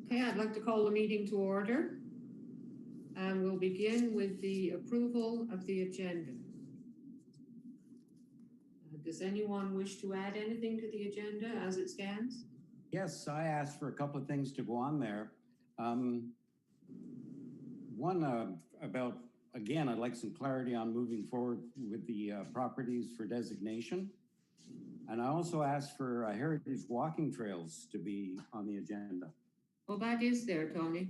Okay, I'd like to call the meeting to order. And we'll begin with the approval of the agenda. Does anyone wish to add anything to the agenda as it stands? Yes, I asked for a couple of things to go on there. One about, again, I'd like some clarity on moving forward with the properties for designation. And I also asked for heritage walking trails to be on the agenda. Well, that is there, Tony.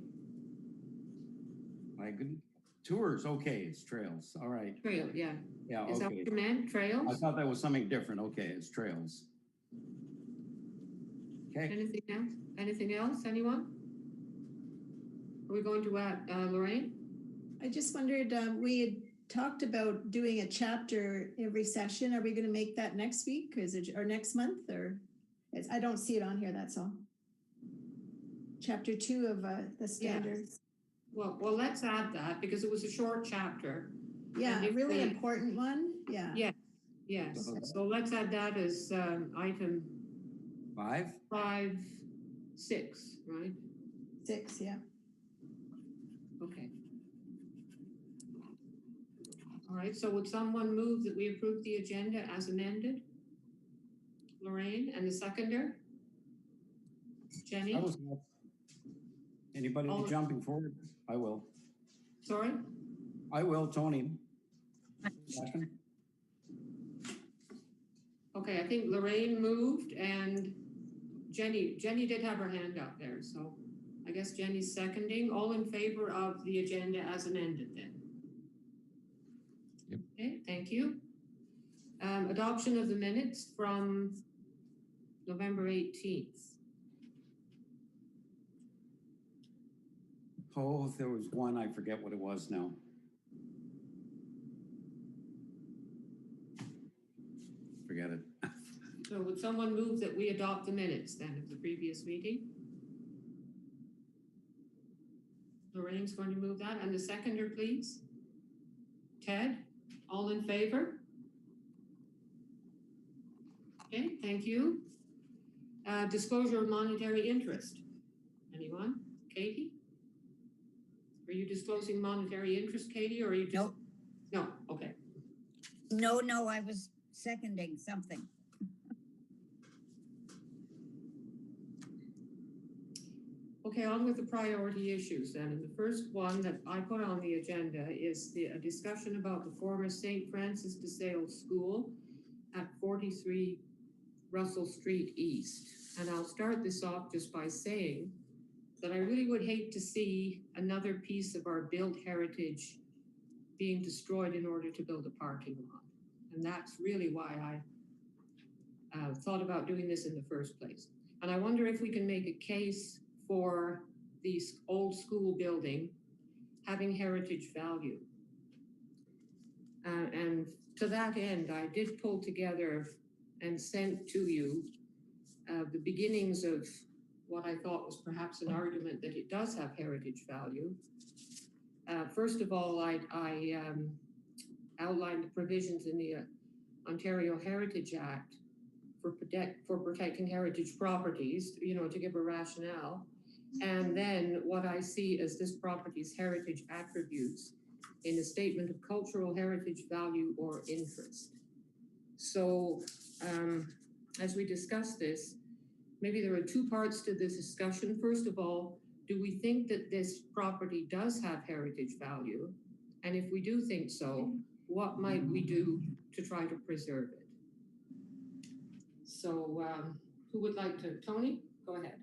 My good tours, okay, it's trails. All right. Trail, yeah. Yeah, is okay. That what you meant? Trails? I thought that was something different. Okay, it's trails. Okay. Anything else? Anything else? Anyone? Are we going to add Lorraine? I just wondered, we had talked about doing a chapter every session. Are we going to make that next week? Is it or next month? Or I don't see it on here. That's all. Chapter 2 of the standards. Yeah. Well, let's add that because it was a short chapter. Yeah, a really important one. Yeah. Yeah. Yes. So let's add that as item 5, 6, right? 6, yeah. Okay. All right, so would someone move that we approve the agenda as amended? Lorraine, and the seconder? Jenny? Anybody jumping forward? I will. Sorry? I will, Tony. Second. Okay, I think Lorraine moved and Jenny did have her hand up there, so I guess Jenny's seconding. All in favor of the agenda as amended then? Yep. Okay, thank you. Adoption of the minutes from November 18th. Oh, there was one, I forget what it was now. Forget it. So would someone move that we adopt the minutes then of the previous meeting? Lorraine's going to move that. And the seconder, please. Ted, all in favor? Okay, thank you. Disclosure of monetary interest. Anyone? Katie? Are you disclosing monetary interest, Katie, or are you just... Nope. No, okay. No, I was seconding something. Okay, on with the priority issues then. And the first one that I put on the agenda is a discussion about the former St. Francis de Sales School at 43 Russell Street East. And I'll start this off just by saying that I really would hate to see another piece of our built heritage being destroyed in order to build a parking lot. And that's really why I thought about doing this in the first place. And I wonder if we can make a case for the old school building having heritage value. And to that end, I did pull together and sent to you the beginnings of what I thought was perhaps an argument that it does have heritage value. First of all, I outlined the provisions in the Ontario Heritage Act for protecting heritage properties, to give a rationale. And then what I see as this property's heritage attributes in a statement of cultural heritage value or interest. So as we discuss this, maybe there are two parts to this discussion. First of all, do we think that this property does have heritage value? And if we do think so, what might we do to try to preserve it? So who would like to, Tony, go ahead.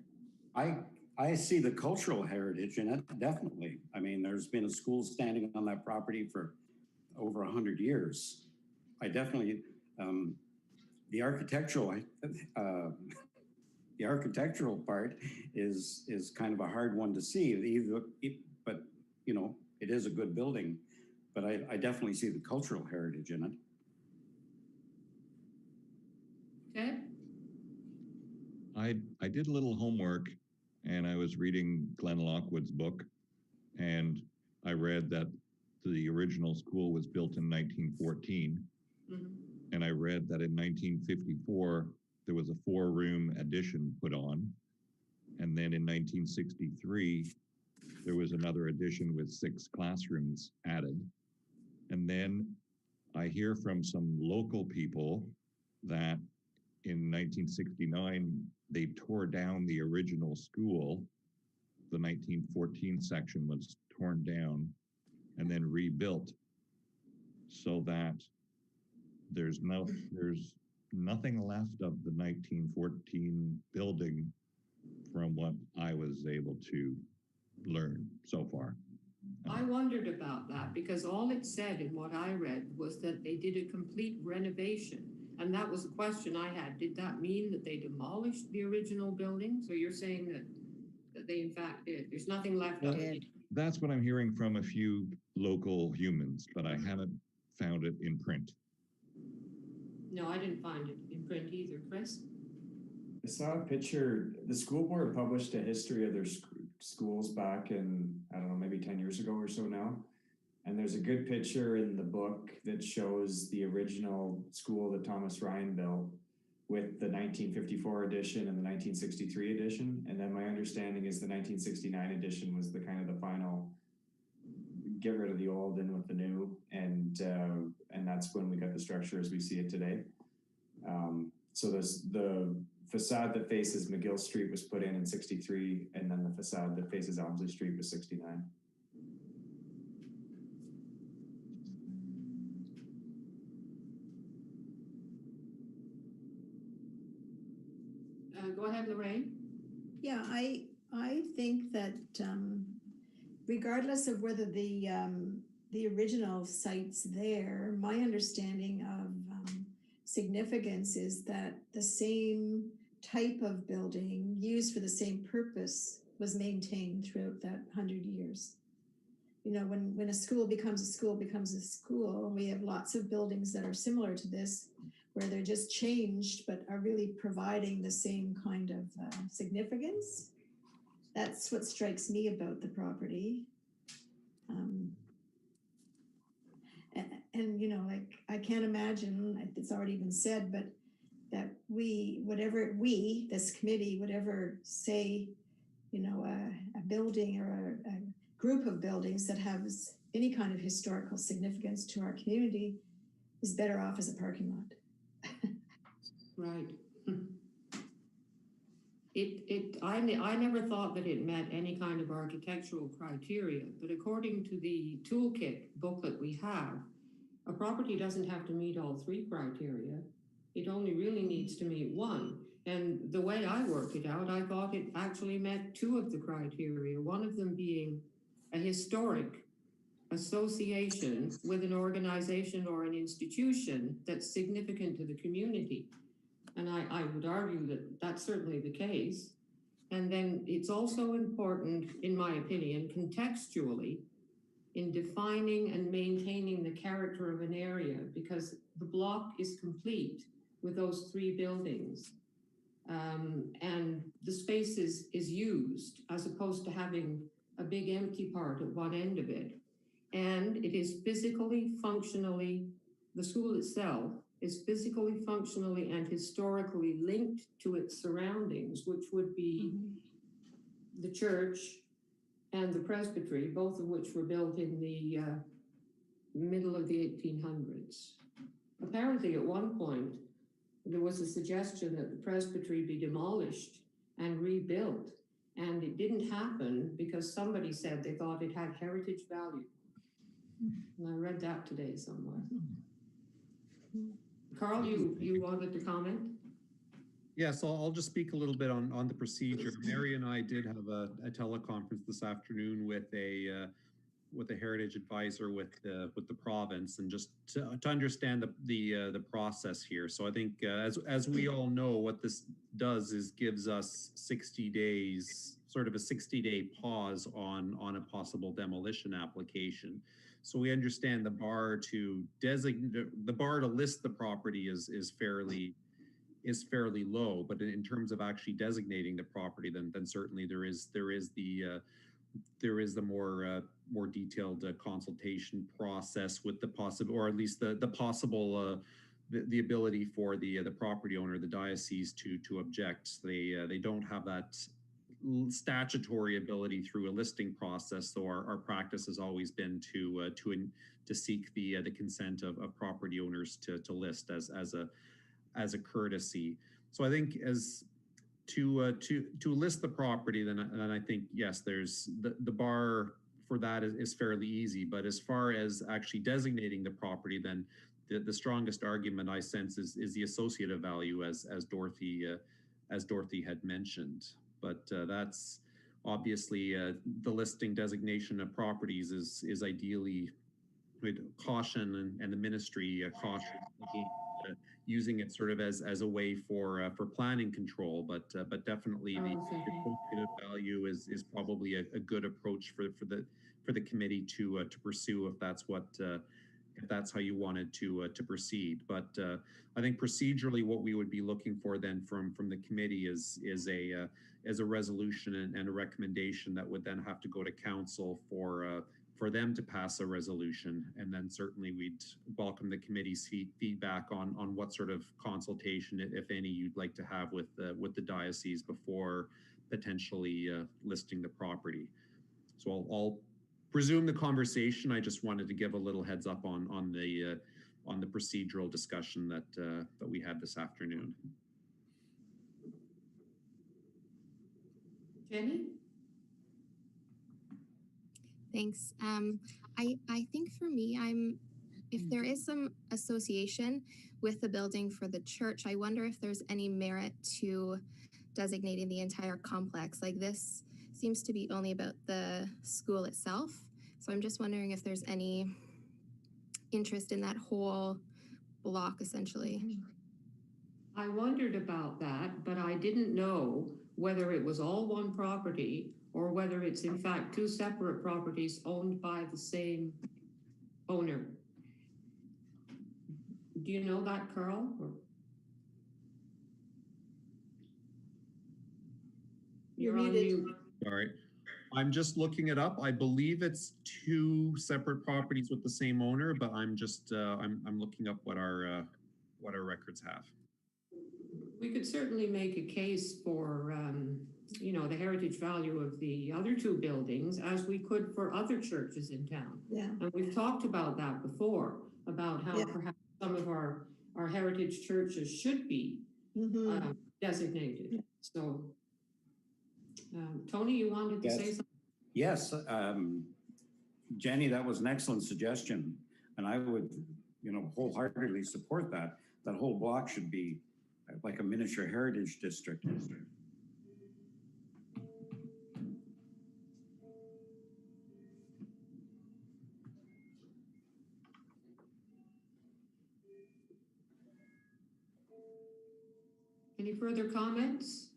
I see the cultural heritage in it, definitely. I mean, there's been a school standing on that property for over 100 years. I definitely, the architectural part is kind of a hard one to see, but it is a good building, but I definitely see the cultural heritage in it. Okay. I did a little homework and I was reading Glenn Lockwood's book, and I read that the original school was built in 1914. Mm-hmm. And I read that in 1954, there was a 4-room addition put on. And then in 1963, there was another addition with 6 classrooms added. And then I hear from some local people that in 1969, they tore down the original school. The 1914 section was torn down and then rebuilt so that there's nothing left of the 1914 building from what I was able to learn so far. I wondered about that because all it said in what I read was that they did a complete renovation. And that was a question I had. Did that mean that they demolished the original building? So you're saying that they in fact did. There's nothing left of it. That's what I'm hearing from a few local humans, but I haven't found it in print. No, I didn't find it in print either. Chris? I saw a picture. The school board published a history of their schools back in, I don't know, maybe 10 years ago or so now. And there's a good picture in the book that shows the original school that Thomas Ryan built with the 1954 edition and the 1963 edition. And then my understanding is the 1969 edition was the kind of the final get rid of the old and with the new. And that's when we got the structure as we see it today. So there's the facade that faces McGill Street was put in 63, and then the facade that faces Elmsley Street was 69. Go ahead, Lorraine. Yeah, I think that regardless of whether the original site's there, my understanding of significance is that the same type of building used for the same purpose was maintained throughout that 100 years. You know, when a school becomes a school, we have lots of buildings that are similar to this, where they're just changed, but are really providing the same kind of significance. That's what strikes me about the property. And you know, like, I can't imagine, it's already been said, but that this committee would ever say, you know, a building or a group of buildings that has any kind of historical significance to our community is better off as a parking lot. Right. I never thought that it met any kind of architectural criteria, but according to the toolkit booklet we have, a property doesn't have to meet all 3 criteria. It only really needs to meet 1. And the way I worked it out, I thought it actually met 2 of the criteria, one of them being a historic association with an organization or an institution that's significant to the community. And I would argue that that's certainly the case. And then it's also important, in my opinion, contextually, in defining and maintaining the character of an area, because the block is complete with those 3 buildings. And the space is used as opposed to having a big empty part at one end of it. And it is physically, functionally, the school itself is physically, functionally, and historically linked to its surroundings, which would be the church and the presbytery, both of which were built in the middle of the 1800s. Apparently, at one point, there was a suggestion that the presbytery be demolished and rebuilt, and it didn't happen because somebody said they thought it had heritage value. And I read that today somewhere. Carl, you wanted to comment? Yes, I'll just speak a little bit on the procedure. Mary and I did have a teleconference this afternoon with a heritage advisor with the province, and just to understand the process here. So I think as we all know, what this does is gives us 60 days, sort of a 60-day pause on a possible demolition application. So we understand the bar to list the property is fairly low, but in terms of actually designating the property, then certainly there is the more detailed consultation process with the possible, or at least the possible the ability for the property owner, the diocese, to object. They don't have that statutory ability through a listing process. So our practice has always been to seek the consent of property owners to list as a courtesy. So I think as to list the property, then I think yes, there's the bar for that is fairly easy. But as far as actually designating the property, then the strongest argument I sense is the associative value, as Dorothy had mentioned. But that's obviously the listing designation of properties is ideally with caution, and the ministry caution using it sort of as a way for planning control, but definitely the associative value is probably a good approach for the committee to pursue if that's how you wanted to proceed. But I think procedurally, what we would be looking for then from the committee is a resolution and a recommendation that would then have to go to council for them to pass a resolution. And then certainly we'd welcome the committee's feedback on what sort of consultation, if any, you'd like to have with the diocese before potentially listing the property. So I'll resume the conversation. I just wanted to give a little heads up on the procedural discussion that we had this afternoon. Jenny? Thanks. I think for me, if there is some association with the building for the church, I wonder if there's any merit to designating the entire complex. Like, this seems to be only about the school itself. So I'm just wondering if there's any interest in that whole block, essentially. I wondered about that, but I didn't know whether it was all one property or whether it's in fact two separate properties owned by the same owner. Do you know that, Carl? You're on mute. All right. I'm just looking it up. I believe it's two separate properties with the same owner, but I'm just I'm looking up what our records have. We could certainly make a case for you know, the heritage value of the other two buildings, as we could for other churches in town. Yeah. And we've talked about that before, about how perhaps some of our heritage churches should be designated. Yeah. So, Tony, you wanted to say something? Yes, Jenny, that was an excellent suggestion, and I would, you know, wholeheartedly support that. That whole block should be like a miniature heritage district. Any further comments?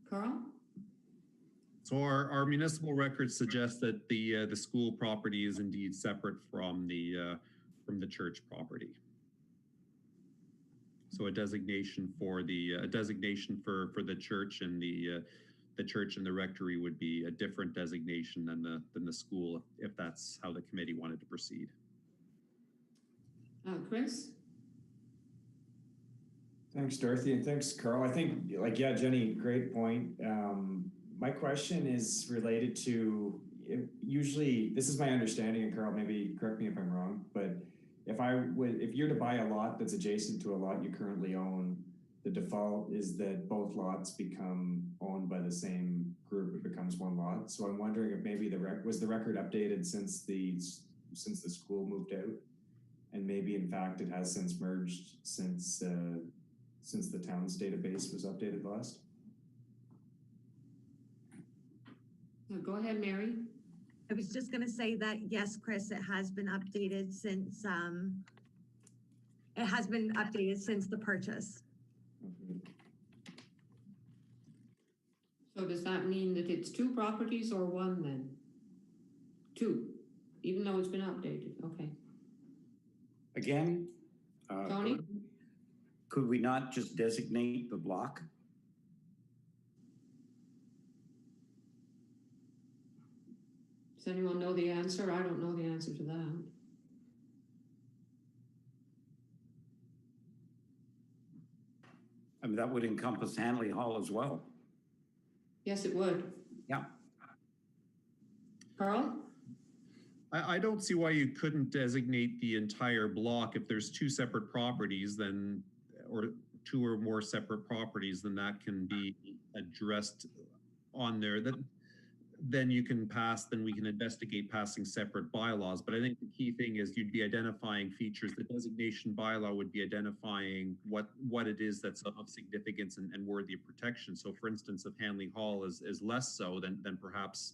Carl? So our municipal records suggest that the school property is indeed separate from the church property. So a designation for the church and the church and the rectory would be a different designation than the school, if that's how the committee wanted to proceed. Chris? Thanks, Dorothy, and thanks, Carl. I think, like, yeah, Jenny, great point. My question is related to, usually, this is my understanding, and Carl, maybe correct me if I'm wrong, but if you're to buy a lot that's adjacent to a lot you currently own, the default is that both lots become owned by the same group. It becomes one lot. So I'm wondering if maybe was the record updated since the school moved out, and maybe in fact it has since merged since the town's database was updated last. Go ahead, Mary. I was just going to say that, yes, Chris, it has been updated since the purchase. So does that mean that it's two properties or one then? Two, even though it's been updated. Okay. Again, Tony? Could we not just designate the block? Does anyone know the answer? I don't know the answer to that. I mean, that would encompass Hanley Hall as well. Yes, it would. Yeah. Carl? I don't see why you couldn't designate the entire block. If there's two separate properties, then, or two or more separate properties, then that can be addressed on there. Then you can pass, then we can investigate passing separate bylaws. But I think the key thing is you'd be identifying features. The designation bylaw would be identifying what it is that's of significance and worthy of protection. So for instance, if Hanley Hall is less so, then perhaps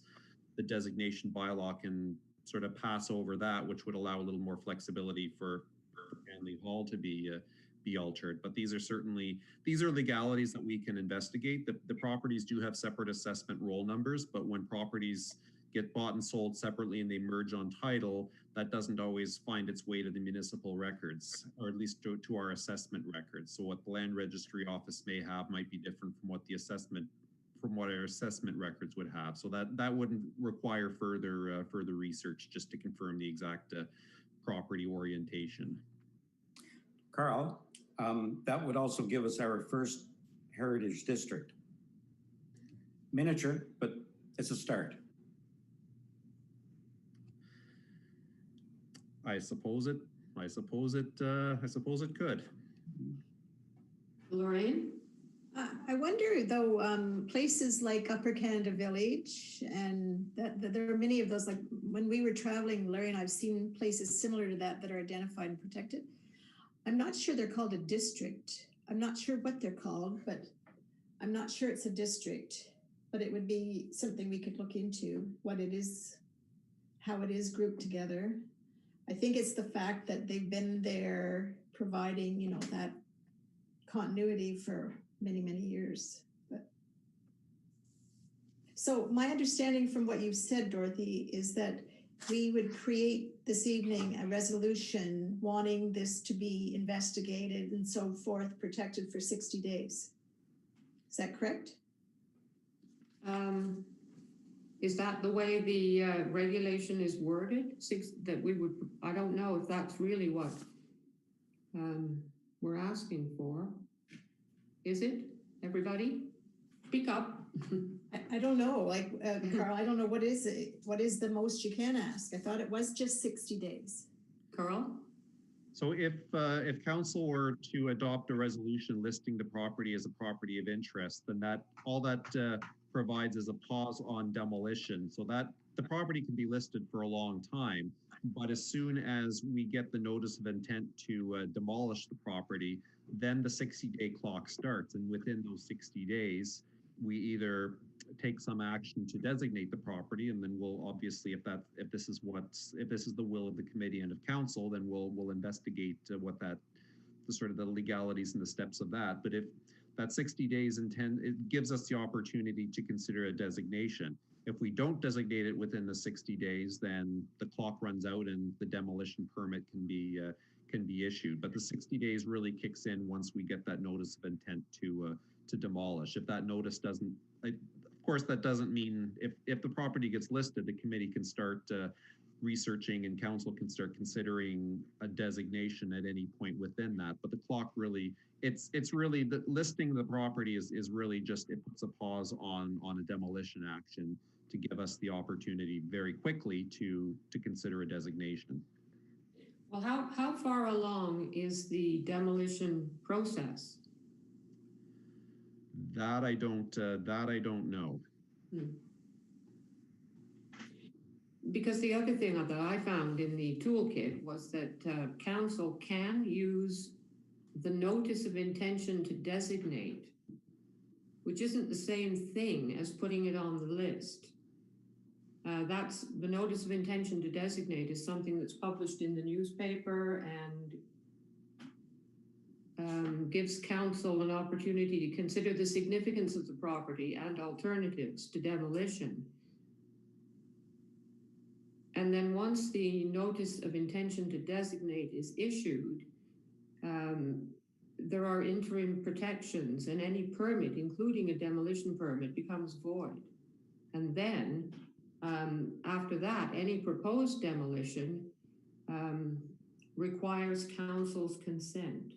the designation bylaw can sort of pass over that, which would allow a little more flexibility for Hanley Hall to be altered. But these are legalities that we can investigate. The properties do have separate assessment roll numbers, but when properties get bought and sold separately and they merge on title, that doesn't always find its way to the municipal records, or at least to our assessment records. So what the land registry office may have might be different from what our assessment records would have. So that wouldn't require further research just to confirm the exact property orientation. Carl, that would also give us our first heritage district. Miniature, but it's a start. I suppose it could. Lorraine? I wonder though, places like Upper Canada Village, and that there are many of those, like when we were traveling, Larry and I've seen places similar to that are identified and protected. I'm not sure they're called a district. I'm not sure what they're called, but I'm not sure it's a district, but it would be something we could look into, what it is, how it is grouped together. I think it's the fact that they've been there providing, you know, that continuity for many, many years. But so my understanding from what you've said, Dorothy, is that we would create this evening a resolution wanting this to be investigated and so forth, protected for 60 days. Is that correct? Is that the way the regulation is worded? I don't know if that's really what we're asking for. Is it, everybody? Speak up. I don't know, like, Carl, I don't know, what is it? What is the most you can ask? I thought it was just 60 days. Carl? So if council were to adopt a resolution listing the property as a property of interest, then all that provides is a pause on demolition, so that the property can be listed for a long time. But as soon as we get the notice of intent to demolish the property, then the 60-day clock starts. And within those 60 days, we either take some action to designate the property, and then we'll obviously, if this is the will of the committee and of council, then we'll investigate what the legalities and the steps of that. But if that 60 days it gives us the opportunity to consider a designation. If we don't designate it within the 60 days, then the clock runs out and the demolition permit can be issued. But the 60 days really kicks in once we get that notice of intent to demolish. If that notice doesn't, of course, that doesn't mean if the property gets listed, the committee can start researching and council can start considering a designation at any point within that. But the clock really, it's really the listing of the property is really just, it puts a pause on a demolition action to give us the opportunity very quickly to consider a designation. Well, how far along is the demolition process? That I don't know. Because the other thing that I found in the toolkit was that council can use the notice of intention to designate, which isn't the same thing as putting it on the list. That's the notice of intention to designate is something that's published in the newspaper and gives council an opportunity to consider the significance of the property and alternatives to demolition. And then once the notice of intention to designate is issued, there are interim protections, and any permit, including a demolition permit, becomes void. And then after that, any proposed demolition requires council's consent.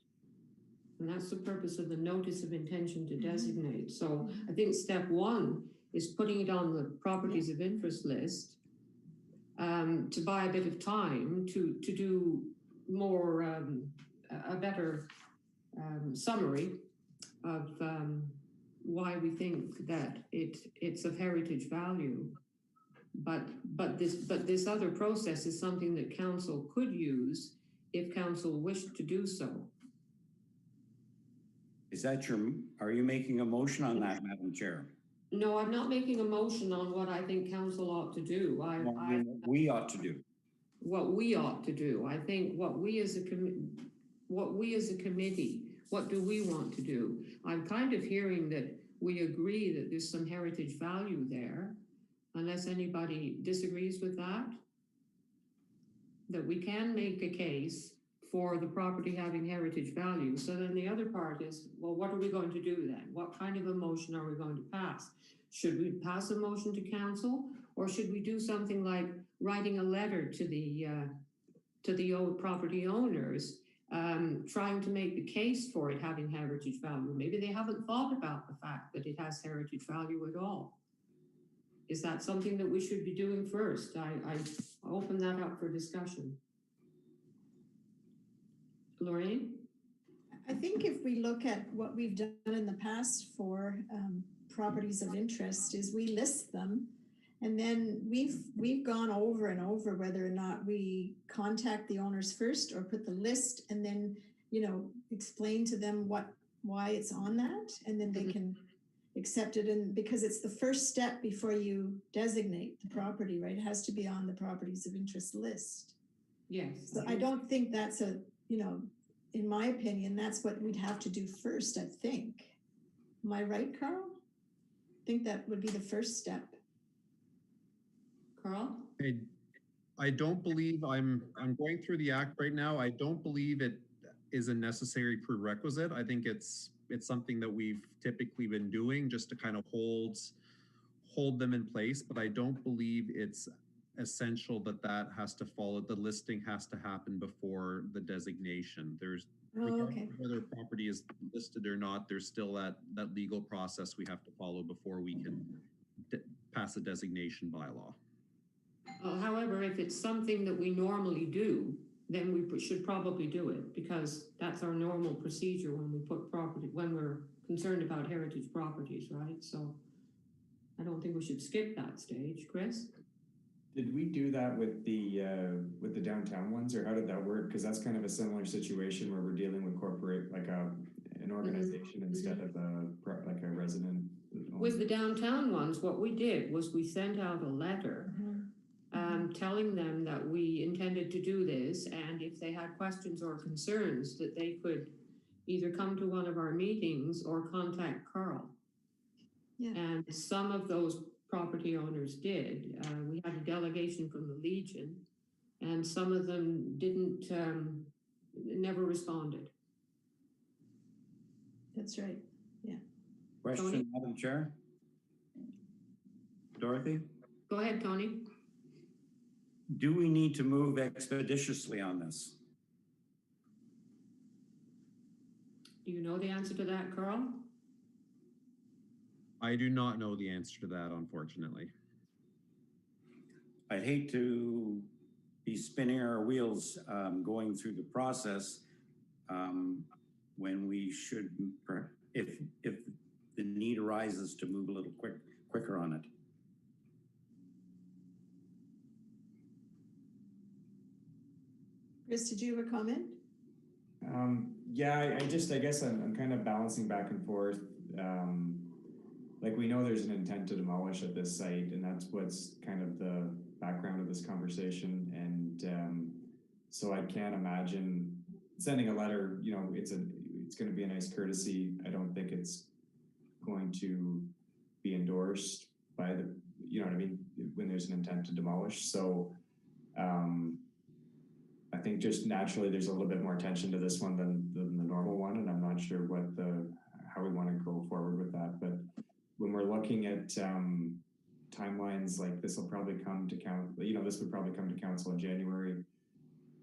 And that's the purpose of the notice of intention to designate. So I think step one is putting it on the properties of interest list to buy a bit of time to do more, a better summary of why we think that it's of heritage value. But this other process is something that council could use if council wished to do so. Is that are you making a motion on that, Madam Chair? No, I'm not making a motion on what I think council ought to do. We ought to do. What we ought to do. I think what we as a committee, what do we want to do? I'm kind of hearing that we agree that there's some heritage value there, unless anybody disagrees with that, that we can make a case for the property having heritage value. So then the other part is, well, what are we going to do then? What kind of a motion are we going to pass? Should we pass a motion to council, or should we do something like writing a letter to the old property owners, trying to make the case for it having heritage value? Maybe they haven't thought about the fact that it has heritage value at all. Is that something that we should be doing first? I open that up for discussion. Lorraine? I think if we look at what we've done in the past for properties of interest, is we list them, and then we've gone over and over whether or not we contact the owners first or put the list and then, you know, explain to them why it's on that, and then they can accept it. And because it's the first step before you designate the property, right? It has to be on the properties of interest list. Yes. So I don't think that's you know, in my opinion, that's what we'd have to do first, I think. Am I right, Carl? I think that would be the first step. Carl? I don't believe I'm going through the act right now. I don't believe it is a necessary prerequisite. I think it's something that we've typically been doing just to kind of hold them in place, but I don't believe it's essential that has to follow, the listing has to happen before the designation. There's whether property is listed or not, there's still that legal process we have to follow before we can pass a designation bylaw. However, if it's something that we normally do, then we should probably do it, because that's our normal procedure when we put property, when we're concerned about heritage properties, right? So I don't think we should skip that stage. Chris? Did we do that with the downtown ones, or how did that work? Because that's kind of a similar situation where we're dealing with corporate, like an organization instead of like a resident. With the downtown ones, what we did was we sent out a letter telling them that we intended to do this, and if they had questions or concerns, that they could either come to one of our meetings or contact Carl. Yeah. And some of those property owners did. We had a delegation from the Legion, and some of them didn't, never responded. That's right. Yeah. Question, Tony? Madam Chair? Dorothy? Go ahead, Tony. Do we need to move expeditiously on this? Do you know the answer to that, Carl? I do not know the answer to that, unfortunately. I'd hate to be spinning our wheels going through the process when we should, if the need arises, to move a little quicker on it. Chris, did you have a comment? Yeah, I guess I'm kind of balancing back and forth. Like, we know there's an intent to demolish at this site, and that's what's kind of the background of this conversation. And so I can't imagine sending a letter. You know, it's going to be a nice courtesy. I don't think it's going to be endorsed by the, you know what I mean, when there's an intent to demolish. So I think just naturally there's a little bit more attention to this one than the normal one, and I'm not sure how we want to go forward with that. But when we're looking at timelines, like this will probably come to this would probably come to council in January,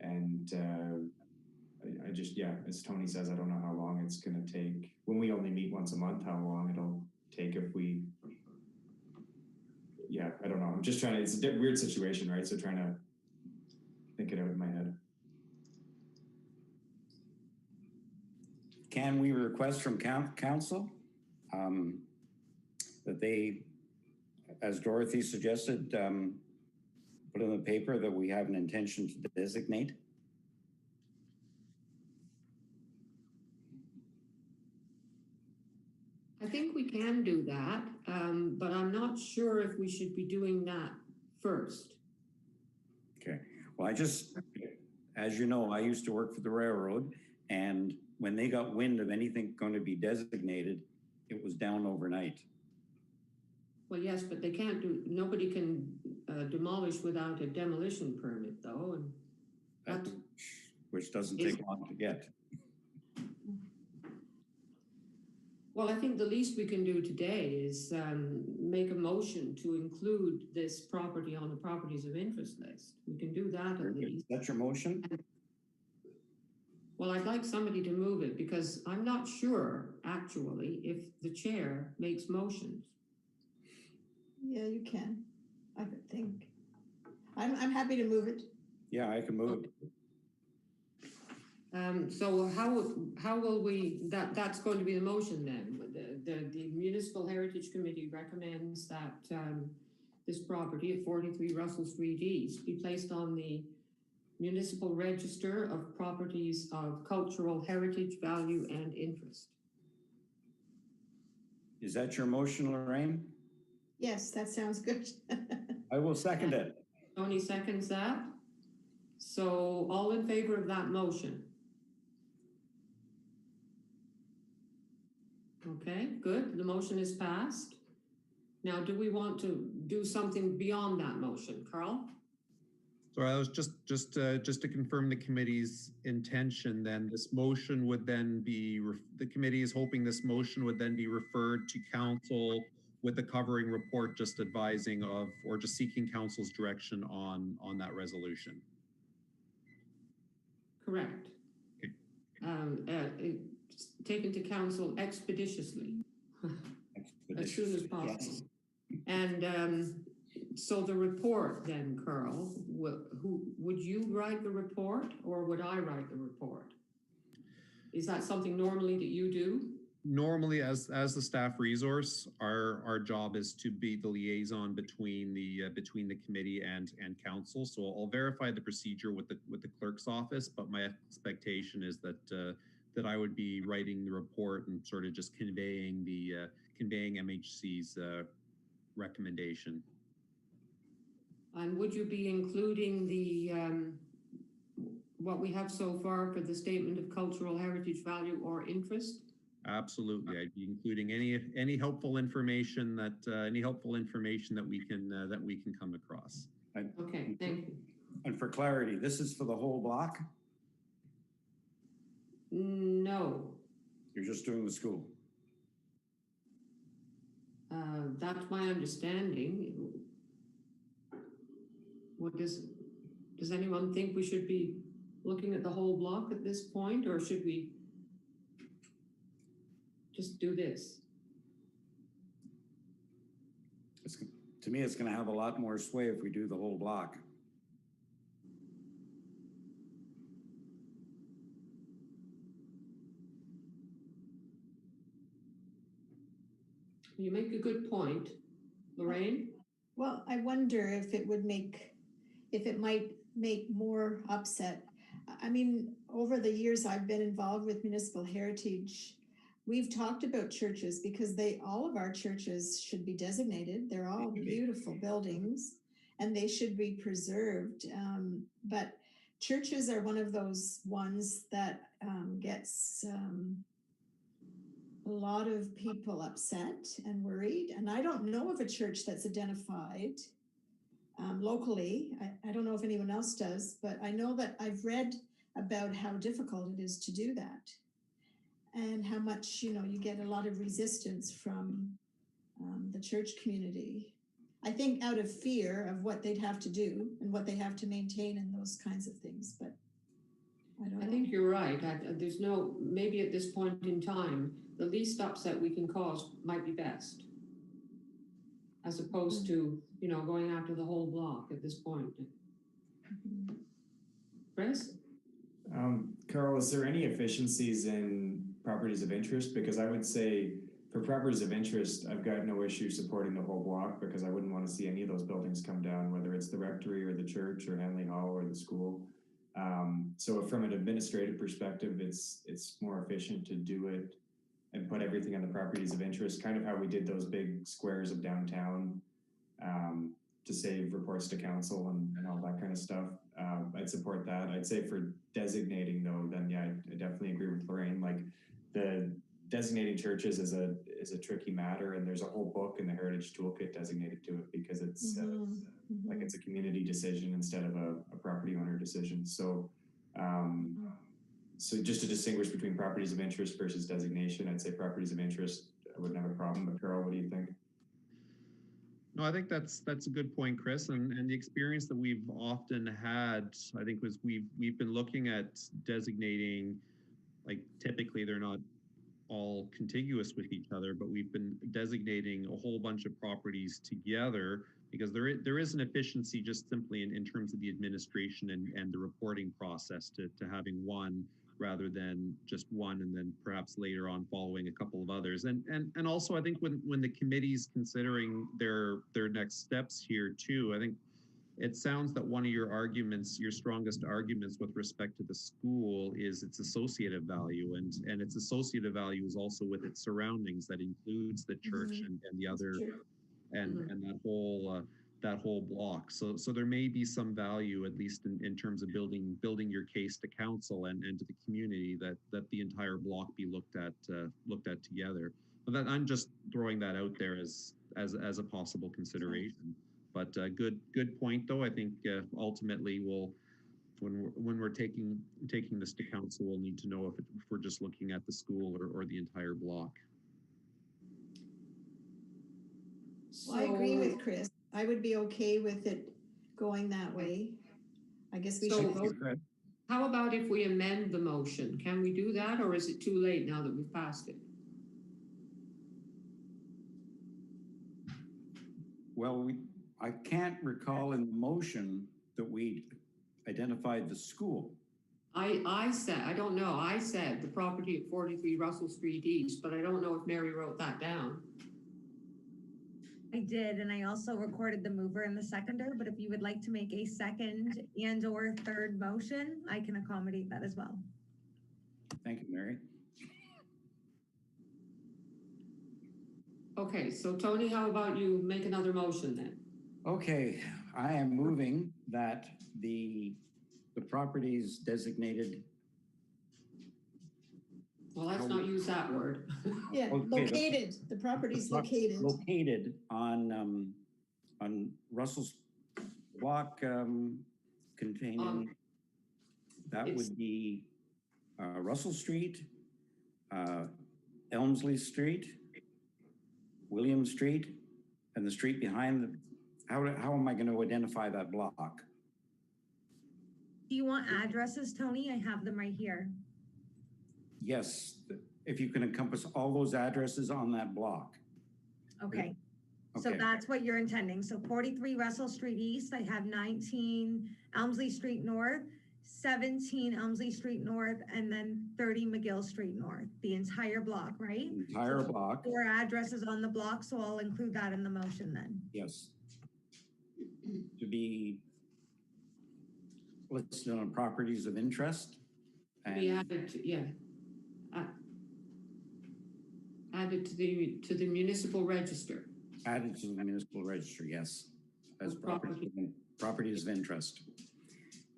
and I just, yeah, as Tony says, I don't know how long it's gonna take. When we only meet once a month, how long it'll take if we, yeah, I don't know. I'm just trying to, it's a weird situation, right? So trying to think it out in my head. Can we request from council that they, as Dorothy suggested, put in the paper that we have an intention to designate? I think we can do that, but I'm not sure if we should be doing that first. Okay. Well, as you know, I used to work for the railroad, and when they got wind of anything going to be designated, it was down overnight. Well, yes, but they can't nobody can demolish without a demolition permit though, and that's. Which doesn't take long to get. Well, I think the least we can do today is make a motion to include this property on the properties of interest list. We can do that at least. That's your motion? Well, I'd like somebody to move it because I'm not sure actually if the chair makes motions. Yeah, you can, I would think. I'm happy to move it. Yeah, I can move it. So how will we, that's going to be the motion then. The Municipal Heritage Committee recommends that this property at 43 Russell Street East be placed on the Municipal Register of Properties of Cultural Heritage Value and Interest. Is that your motion, Lorraine? Yes, that sounds good. I will second it. Tony seconds that. So all in favor of that motion? Okay, good. The motion is passed. Now, do we want to do something beyond that motion, Carl? So I was just to confirm the committee's intention, then this motion would then be, the committee is hoping this motion would then be referred to council with the covering report just advising of, or just seeking council's direction on that resolution. Correct. Okay. Taken to council expeditiously, as soon as possible. Yes. And so the report then, Carl, would you write the report or would I write the report? Is that something normally that you do? Normally, as the staff resource, our job is to be the liaison between the committee and council. So I'll verify the procedure with the clerk's office, but my expectation is that that I would be writing the report and sort of just conveying MHC's recommendation. And would you be including the what we have so far for the statement of cultural heritage value or interest? Absolutely, I'd be including any helpful information that we can come across. Okay, thank you. And for clarity, this is for the whole block? No. You're just doing the school? That's my understanding. Does anyone think we should be looking at the whole block at this point, or should we just do this? To me, it's going to have a lot more sway if we do the whole block. You make a good point, Lorraine. Well, I wonder if it might make more upset. I mean, over the years I've been involved with municipal heritage, we've talked about churches because all of our churches should be designated. They're all beautiful buildings and they should be preserved. But churches are one of those ones that gets a lot of people upset and worried. And I don't know of a church that's identified locally. I don't know if anyone else does, but I know that I've read about how difficult it is to do that and how much, you get a lot of resistance from the church community. I think out of fear of what they'd have to do and what they have to maintain and those kinds of things. But I don't I know. think you're right. There's no, maybe at this point in time, the least upset we can cause might be best. As opposed to, you know, going after the whole block at this point. Chris? Carl, is there any efficiencies in properties of interest? Because I would say for properties of interest, I've got no issue supporting the whole block because I wouldn't want to see any of those buildings come down, whether it's the rectory or the church or Henley Hall or the school. So from an administrative perspective, it's more efficient to do it and put everything on the properties of interest, kind of how we did those big squares of downtown to save reports to council and all that kind of stuff. I'd support that. I'd say for designating though, then yeah, I definitely agree with Lorraine. Like the designating churches is a tricky matter, and there's a whole book in the Heritage Toolkit designated to it because it's like it's a community decision instead of a property owner decision. So so just to distinguish between properties of interest versus designation, I'd say properties of interest, I wouldn't have a problem. But Carol, what do you think? No, I think that's a good point, Chris. And the experience that we've often had, I think, was we've been looking at designating, like typically they're not all contiguous with each other, but we've been designating a whole bunch of properties together because there is an efficiency just simply in terms of the administration and the reporting process to having one rather than just one and then perhaps later on following a couple of others. And also I think when the committee's considering their next steps here too, I think it sounds that one of your arguments, your strongest arguments with respect to the school is its associative value, and its associative value is also with its surroundings. That includes the church and the other and that whole block. So there may be some value, at least in terms of building your case to council and to the community that the entire block be looked at together. But that, I'm just throwing that out there as a possible consideration. But good point though. I think ultimately when we're taking this to council, we'll need to know if we're just looking at the school or the entire block. Well, I agree with Chris. I would be okay with it going that way. I guess we should vote. How about if we amend the motion? Can we do that, or is it too late now that we've passed it? Well, I can't recall in the motion that we identified the school. I said, I don't know, I said the property at 43 Russell Street East, but I don't know if Mary wrote that down. I did, and I also recorded the mover and the seconder, but if you would like to make a second and or third motion, I can accommodate that as well. Thank you, Mary. Okay, so Tony, how about you make another motion then? Okay, I am moving that the properties designated. Well, let's not use that word. Yeah, Okay, located. The property's located. Located on Russell's block containing, that would be Russell Street, Elmsley Street, William Street, and the street behind the, how am I going to identify that block? Do you want addresses, Tony? I have them right here. Yes, if you can encompass all those addresses on that block. Okay. So that's what you're intending. So 43 Russell Street East, I have 19 Elmsley Street North, 17 Elmsley Street North, and then 30 McGill Street North, the entire block, right? Entire block. 4 addresses on the block, so I'll include that in the motion then. Yes. To be listed on properties of interest. We added to, yeah. Added to the municipal register. Added to the municipal register, yes, as properties of interest.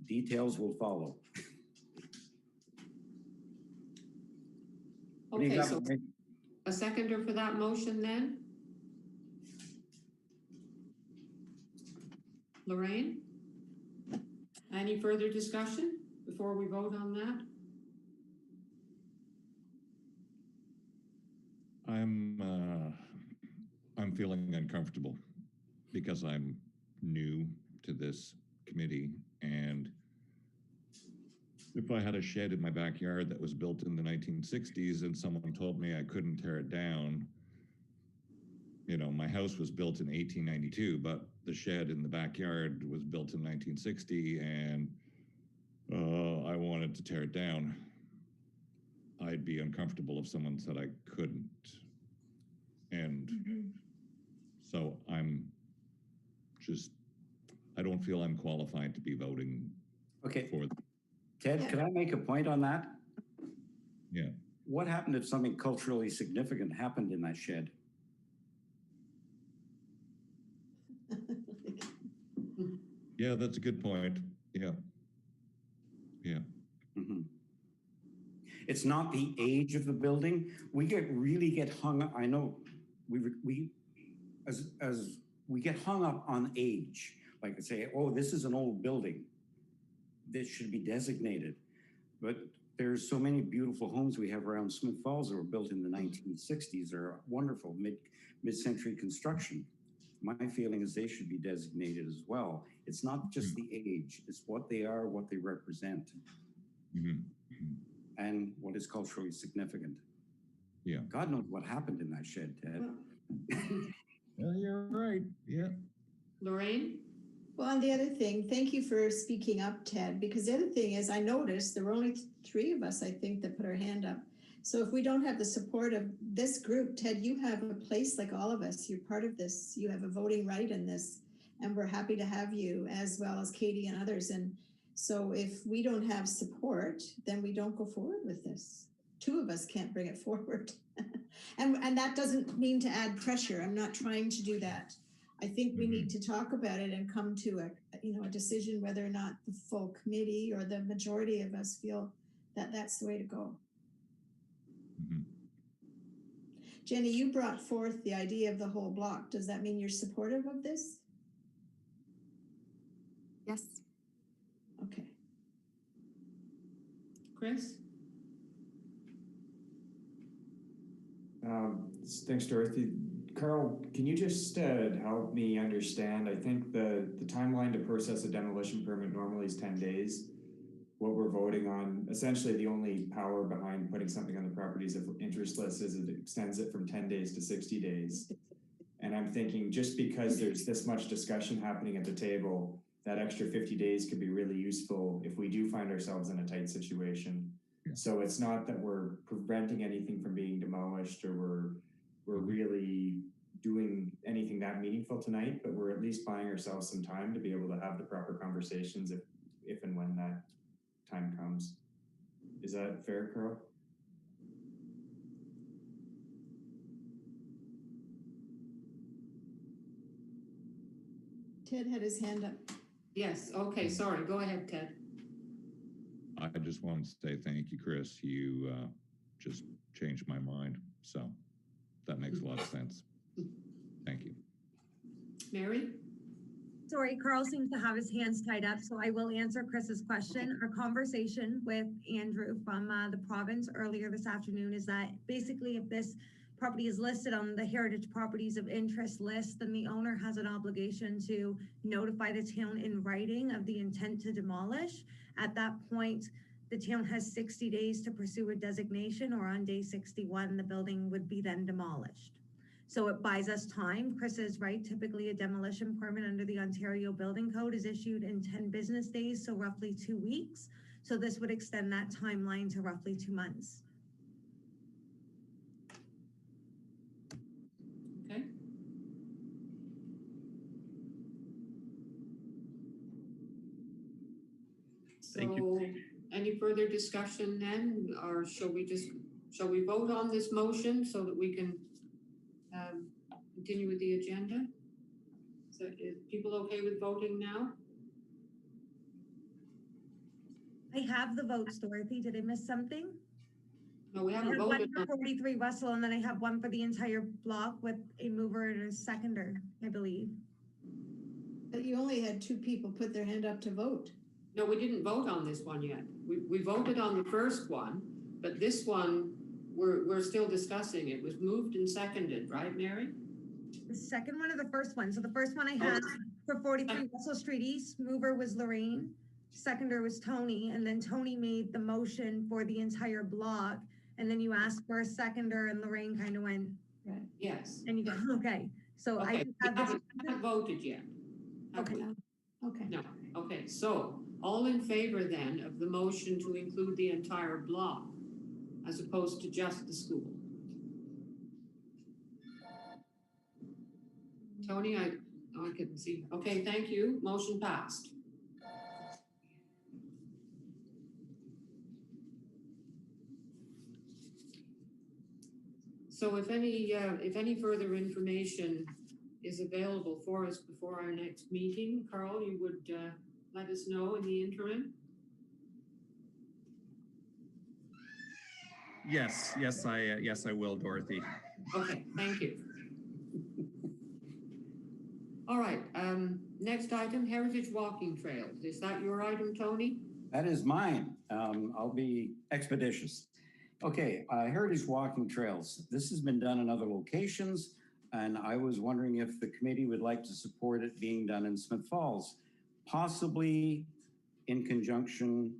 Details will follow. Okay, so a seconder for that motion then? Lorraine? Any further discussion before we vote on that? I'm feeling uncomfortable because I'm new to this committee, and if I had a shed in my backyard that was built in the 1960s and someone told me I couldn't tear it down, you know, my house was built in 1892, but the shed in the backyard was built in 1960 and I wanted to tear it down, I'd be uncomfortable if someone said I couldn't. And so I don't feel I'm qualified to be voting Okay, for. Ted, can I make a point on that? Yeah. What happened if something culturally significant happened in that shed? Yeah, that's a good point. Yeah. Yeah. Mm-hmm. It's not the age of the building. We really get hung up. I know we as we get hung up on age, like say, oh, this is an old building. This should be designated. But there's so many beautiful homes we have around Smith Falls that were built in the 1960s. They're wonderful mid-century construction. My feeling is they should be designated as well. It's not just the age, it's what they are, what they represent, and what is culturally significant. Yeah. God knows what happened in that shed, Ted. Well, you're right. Yeah. Lorraine? Well, and the other thing, thank you for speaking up, Ted, because the other thing is I noticed there were only 3 of us, I think, that put our hand up. So if we don't have the support of this group, Ted, you have a place like all of us. You're part of this. You have a voting right in this. And we're happy to have you, as well as Katie and others. And so if we don't have support, then we don't go forward with this. 2 of us can't bring it forward. and that doesn't mean to add pressure. I'm not trying to do that. I think we need to talk about it and come to a decision whether or not the full committee or the majority of us feel that that's the way to go. Jenny, you brought forth the idea of the whole block. Does that mean you're supportive of this? Yes. Okay. Chris? Thanks, Dorothy. Carl, can you just help me understand? I think the timeline to process a demolition permit normally is 10 days. What we're voting on, essentially the only power behind putting something on the properties of interest list is it extends it from 10 days to 60 days. And I'm thinking just because there's this much discussion happening at the table, that extra 50 days could be really useful if we do find ourselves in a tight situation. Yeah. So it's not that we're preventing anything from being demolished or we're really doing anything that meaningful tonight, but we're at least buying ourselves some time to be able to have the proper conversations if and when that time comes. Is that fair, Carl? Ted had his hand up. Yes, okay, sorry, go ahead, Ted. I just want to say thank you, Chris. You just changed my mind. So that makes a lot of sense. Thank you. Mary? Sorry, Carl seems to have his hands tied up, so I will answer Chris's question. Our conversation with Andrew from the province earlier this afternoon is that basically if this property is listed on the Heritage Properties of Interest list, then the owner has an obligation to notify the town in writing of the intent to demolish. At that point, the town has 60 days to pursue a designation, or on day 61, the building would be then demolished. So it buys us time. Chris is right. Typically a demolition permit under the Ontario Building Code is issued in 10 business days, so roughly 2 weeks. So this would extend that timeline to roughly 2 months. Okay. Thank you. Any further discussion then, or shall we vote on this motion so that we can continue with the agenda? So is people okay with voting now? I have the votes, Dorothy. Did I miss something? No, we I haven't have one voted for on. 43 Russell, and then I have one for the entire block with a mover and a seconder, I believe. But you only had 2 people put their hand up to vote. No, we didn't vote on this one yet. We voted on the first one, but this one, we're still discussing. It was moved and seconded, right, Mary? The second one or the first one? So the first one I had for 43 Russell Street East, mover was Lorraine. seconder was Tony, and then Tony made the motion for the entire block. And then you asked for a seconder and Lorraine kind of went, Yes. and you go, okay. So I Okay, just we have this. haven't voted yet. have Okay. we? Okay. No, okay, so all in favor then of the motion to include the entire block as opposed to just the school? Tony, I couldn't see. Okay, thank you. Motion passed. So if any further information is available for us before our next meeting, Carl, you would let us know in the interim? Yes, I will, Dorothy. Okay, thank you. All right, next item, Heritage Walking Trails. Is that your item, Tony? That is mine. I'll be expeditious. Okay, Heritage Walking Trails. This has been done in other locations, and I was wondering if the committee would like to support it being done in Smith Falls, possibly in conjunction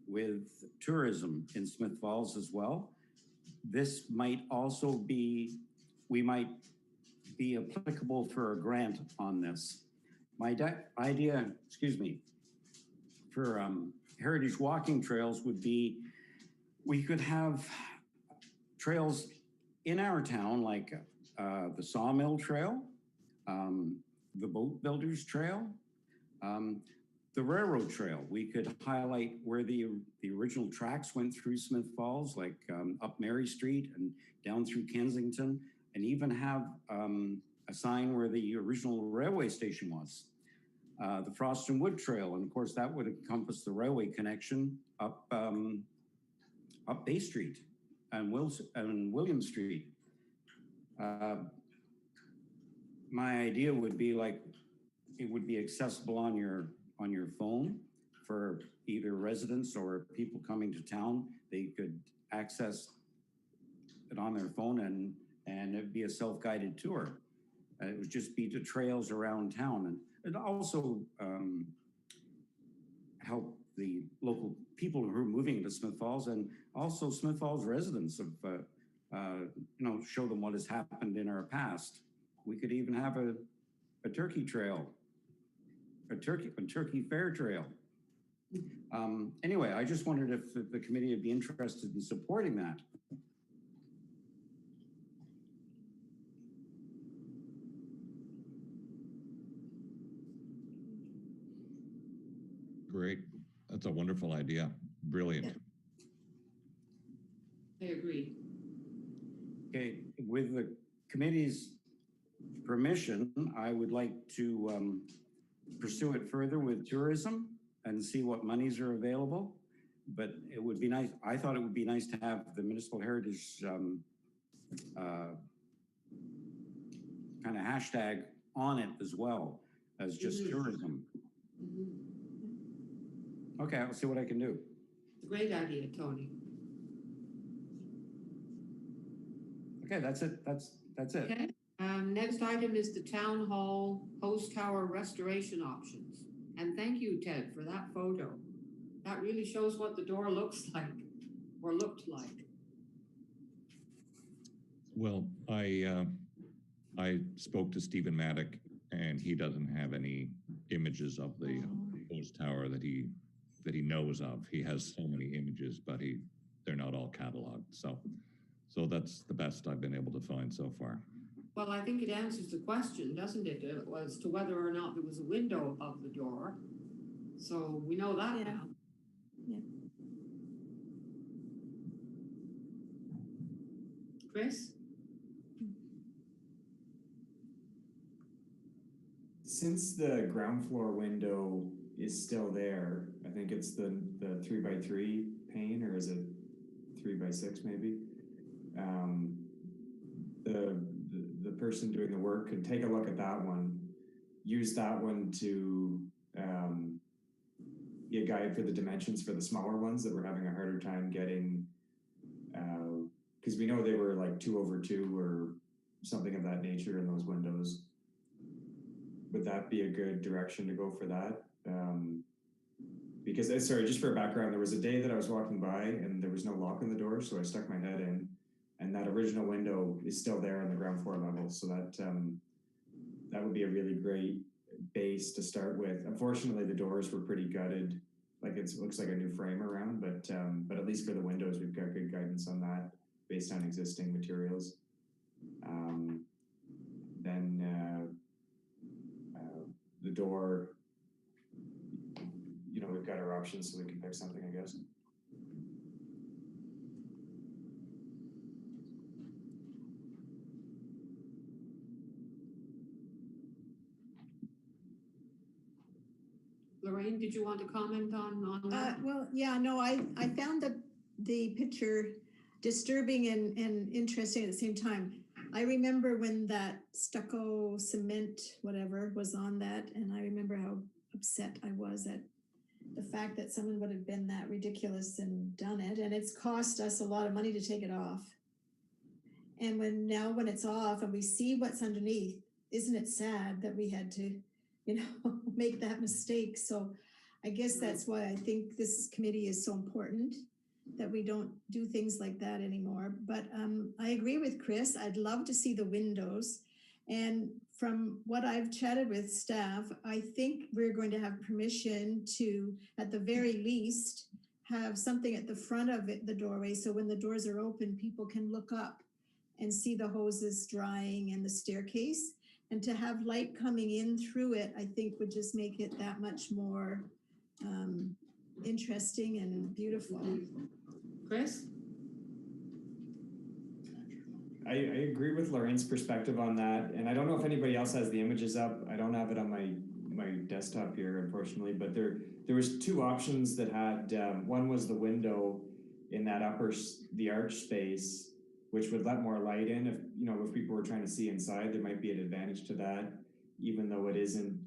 with tourism in Smith Falls as well. This might also be, we might be applicable for a grant on this. My idea, for Heritage Walking Trails would be, we could have trails in our town, like the Sawmill Trail, the Boat Builders Trail, the Railroad Trail. We could highlight where the original tracks went through Smith Falls, like up Mary Street and down through Kensington, and even have a sign where the original railway station was. The Frost and Wood Trail, and of course that would encompass the railway connection up Bay Street and William Street. My idea would be like, it would be accessible on your phone for either residents or people coming to town. They could access it on their phone and it'd be a self-guided tour. It would just be the trails around town, and it also help the local people who are moving to Smith Falls, and also Smith Falls residents of, show them what has happened in our past. We could even have a turkey trail, a turkey fair trail. Anyway, I just wondered if the committee would be interested in supporting that. Great. That's a wonderful idea. Brilliant. I agree. Okay, with the committee's permission, I would like to pursue it further with tourism and see what monies are available. But it would be nice, I thought it would be nice to have the municipal heritage kind of hashtag on it as well as just tourism. Okay, I'll see what I can do. Great idea, Tony. Okay, that's it. That's it. Okay. Next item is the Town Hall Post Tower restoration options. And thank you, Ted, for that photo. That really shows what the door looks like or looked like. Well, I spoke to Stephen Maddock, and he doesn't have any images of the post tower that he knows of. He has so many images, but they're not all cataloged. So that's the best I've been able to find so far. Well, I think it answers the question, doesn't it? As to whether or not there was a window above the door. So we know that now. Yeah. Chris? Since the ground floor window is still there, I think it's the 3x3 pane, or is it 3x6 maybe? The person doing the work could take a look at that one, use that one to be a guide for the dimensions for the smaller ones that we're having a harder time getting, because we know they were like 2/2 or something of that nature in those windows. Would that be a good direction to go for that? because, sorry, just for background, there was a day that I was walking by and there was no lock on the door, so I stuck my head in, and that original window is still there on the ground floor level. So that would be a really great base to start with. Unfortunately, the doors were pretty gutted. Like it looks like a new frame around, but at least for the windows, we've got good guidance on that based on existing materials. Then the door, you know, we've got our options, so we can pick something, I guess. Lorraine, did you want to comment on that? Well, yeah, no, I found the picture disturbing and interesting at the same time. I remember when that stucco cement, whatever, was on that, and I remember how upset I was at the fact that someone would have been that ridiculous and done it, and it's cost us a lot of money to take it off. And when it's off and we see what's underneath, isn't it sad that we had to, you know, make that mistake? So I guess that's why I think this committee is so important, that we don't do things like that anymore. But I agree with Chris. I'd love to see the windows. And from what I've chatted with staff, I think we're going to have permission to, at the very least, have something at the front of it, the doorway. So when the doors are open, people can look up and see the hoses drying and the staircase. And to have light coming in through it, I think would just make it that much more interesting and beautiful. Chris? I agree with Lorraine's perspective on that. And I don't know if anybody else has the images up. I don't have it on my desktop here, unfortunately, but there was two options that had, one was the window in that the arch space, which would let more light in. If, you know, if people were trying to see inside, there might be an advantage to that, even though it isn't,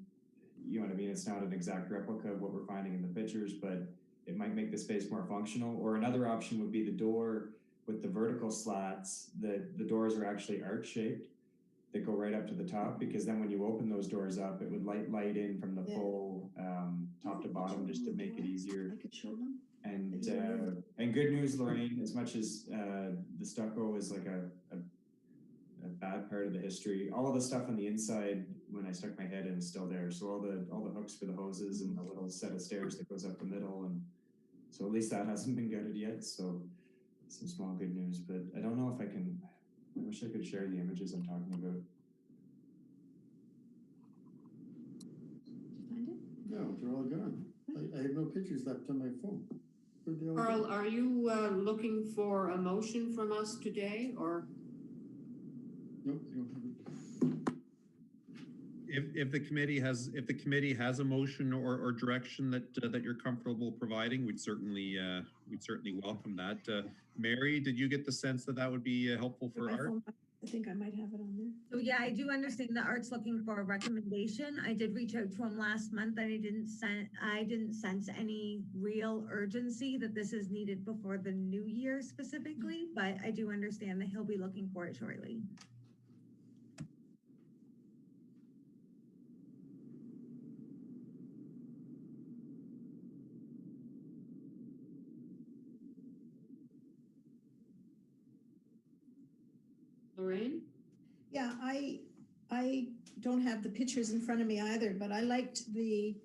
you know what I mean? It's not an exact replica of what we're finding in the pictures, but it might make the space more functional. Or another option would be the door with the vertical slats. The doors are actually arch shaped that go right up to the top, because then when you open those doors up, it would light in from the full top to bottom, just to make it easier. I could show them. And good news, Lorraine, as much as the stucco is like a bad part of the history, all of the stuff on the inside, when I stuck my head in, is still there. So all the hooks for the hoses and the little set of stairs that goes up the middle, and so at least that hasn't been gutted yet. So some small good news, but I don't know if I can. I wish I could share the images I'm talking about. Did you find it? No, they're all gone. I have no pictures left on my phone. Where'd they all Carl, go? are you looking for a motion from us today, or? Nope, I don't have it. If the committee has a motion or direction that you're comfortable providing, we'd certainly welcome that. Mary, did you get the sense that would be helpful for My Art? phone, I think I might have it on there. So yeah, I do understand that Art's looking for a recommendation. I did reach out to him last month and I didn't sense any real urgency that this is needed before the new year specifically, but I do understand that he'll be looking for it shortly. Lorraine? Yeah, I don't have the pictures in front of me either, but I liked the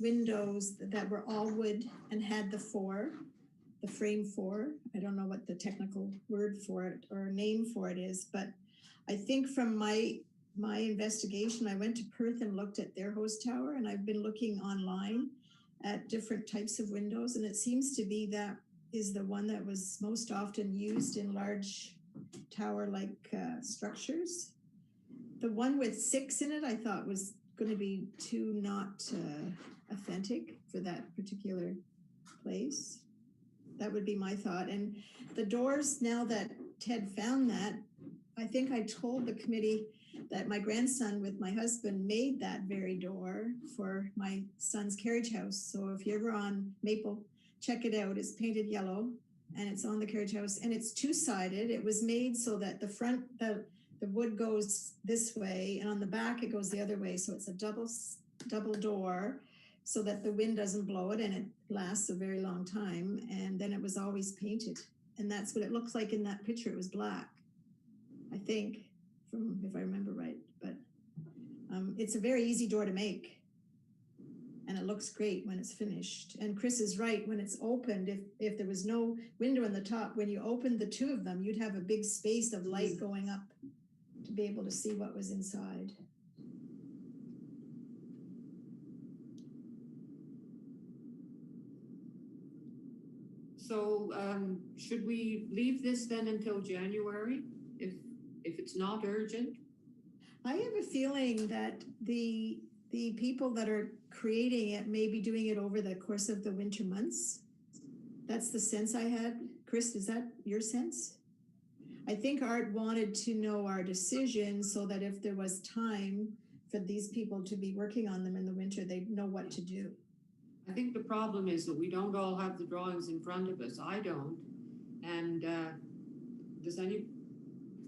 windows that were all wood and had the frame four. I don't know what the technical word for it or name for it is, but I think from my investigation, I went to Perth and looked at their hose tower, and I've been looking online at different types of windows, and it seems to be that is the one that was most often used in large tower-like structures. The one with 6 in it, I thought was going to be too not authentic for that particular place. That would be my thought. And the doors, now that Ted found that, I think I told the committee that my grandson with my husband made that very door for my son's carriage house. So if you're ever on Maple, check it out. It's painted yellow and it's on the carriage house, and it's two-sided. It was made so that the front, the wood goes this way, and on the back it goes the other way. So it's a double door. so that the wind doesn't blow it and it lasts a very long time. And then it was always painted. And that's what it looks like in that picture. It was black, I think, from if I remember right. But it's a very easy door to make. And it looks great when it's finished. And Chris is right, when it's opened, if there was no window on the top, when you opened the two of them, you'd have a big space of light going up to be able to see what was inside. So should we leave this then until January, if it's not urgent? I have a feeling that the people that are creating it may be doing it over the course of the winter months. That's the sense I had. Chris, is that your sense? I think Art wanted to know our decision so that if there was time for these people to be working on them in the winter, they'd know what to do. I think the problem is that we don't all have the drawings in front of us. I don't. And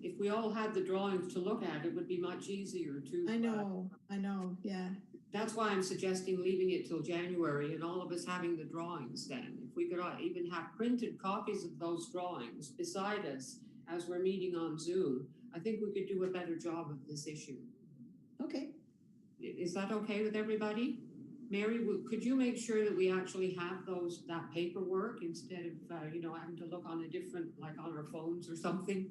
if we all had the drawings to look at, it would be much easier to. I know, yeah. That's why I'm suggesting leaving it till January and all of us having the drawings then. If we could even have printed copies of those drawings beside us as we're meeting on Zoom, I think we could do a better job of this issue. Okay. Is that okay with everybody? Mary, could you make sure that we actually have that paperwork instead of, having to look on a different, like on our phones or something?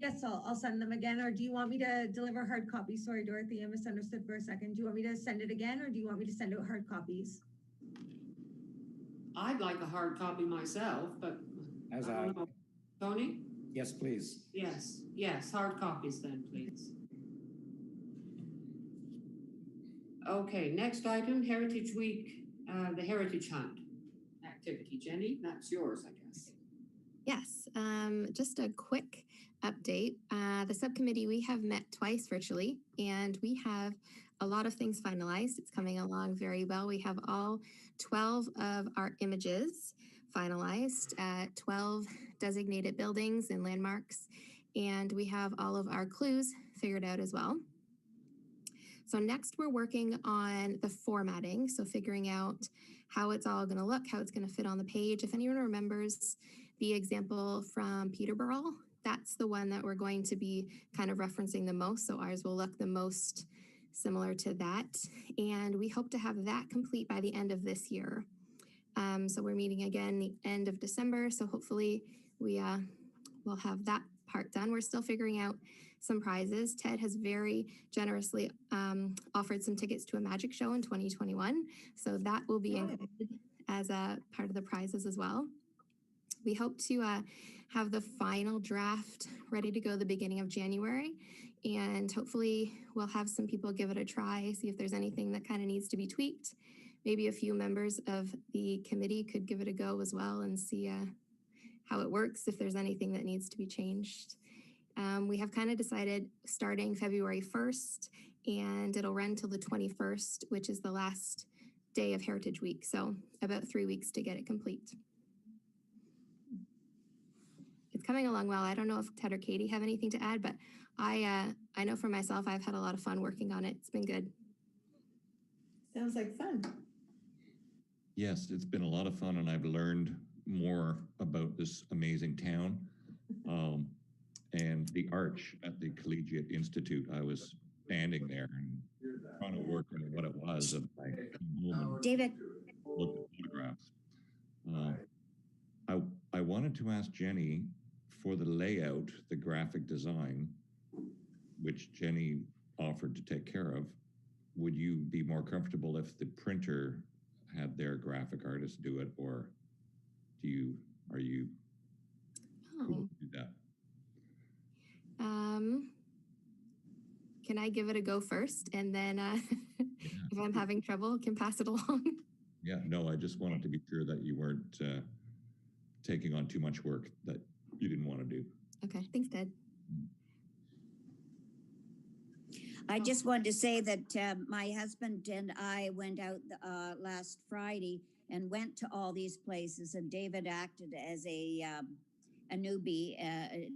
Yes, I'll send them again. Or do you want me to deliver hard copies? Sorry, Dorothy, I misunderstood for a second. Do you want me to send it again, or do you want me to send out hard copies? I'd like a hard copy myself, but As I don't know. Tony? Yes, please. Yes, hard copies then, please. Okay, next item, Heritage Week, the Heritage Hunt activity. Jenny, that's yours, I guess. Yes, just a quick update. The subcommittee, we have met twice virtually, and we have a lot of things finalized. It's coming along very well. We have all 12 of our images finalized at 12 designated buildings and landmarks, and we have all of our clues figured out as well. So next we're working on the formatting, so figuring out how it's all going to look, how it's going to fit on the page. If anyone remembers the example from Peterborough, that's the one that we're going to be kind of referencing the most. So ours will look the most similar to that. And we hope to have that complete by the end of this year. So we're meeting again the end of December. So hopefully we will have that part done. We're still figuring out some prizes. Ted has very generously offered some tickets to a magic show in 2021. So that will be included as a part of the prizes as well. We hope to have the final draft ready to go the beginning of January. And hopefully we'll have some people give it a try, see if there's anything that kind of needs to be tweaked. Maybe a few members of the committee could give it a go as well and see how it works, if there's anything that needs to be changed. We have kind of decided starting February 1st, and it'll run till the 21st, which is the last day of Heritage Week. So about 3 weeks to get it complete. It's coming along well. I don't know if Ted or Katie have anything to add, but I know for myself, I've had a lot of fun working on it. It's been good. Sounds like fun. Yes, it's been a lot of fun, and I've learned more about this amazing town. And the arch at the Collegiate Institute, I was standing there and trying to work on what it was. And I came home and David. looked at photographs. I wanted to ask Jenny for the layout, the graphic design, which Jenny offered to take care of. Would you be more comfortable if the printer had their graphic artist do it, or are you able to do that? Can I give it a go first, and then if I'm having trouble, can pass it along? Yeah, no, I just wanted to be sure that you weren't taking on too much work that you didn't want to do. Okay, thanks, Ted. I just wanted to say that my husband and I went out last Friday and went to all these places, and David acted as a newbie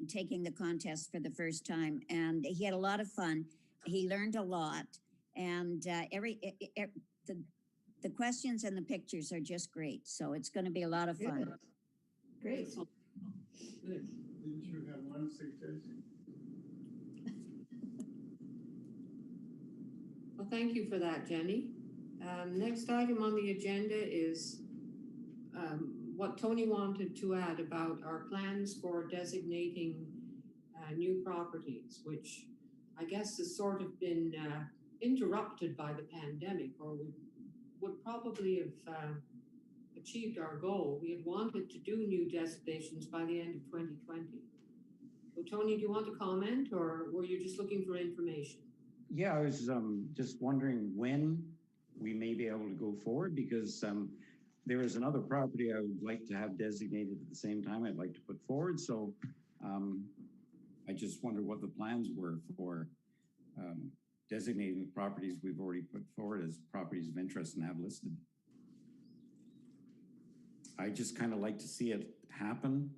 taking the contest for the first time, and he had a lot of fun. He learned a lot, and the questions and the pictures are just great. So it's going to be a lot of fun. Great. Good. Didn't you have one suggestion? Well, thank you for that, Jenny. Next item on the agenda is what Tony wanted to add about our plans for designating new properties, which I guess has sort of been interrupted by the pandemic, or we would probably have achieved our goal. We had wanted to do new designations by the end of 2020. So Tony, do you want to comment, or were you just looking for information? Yeah, I was just wondering when we may be able to go forward, because there is another property I would like to have designated at the same time I'd like to put forward. So I just wonder what the plans were for designating the properties we've already put forward as properties of interest and have listed. I just kind of like to see it happen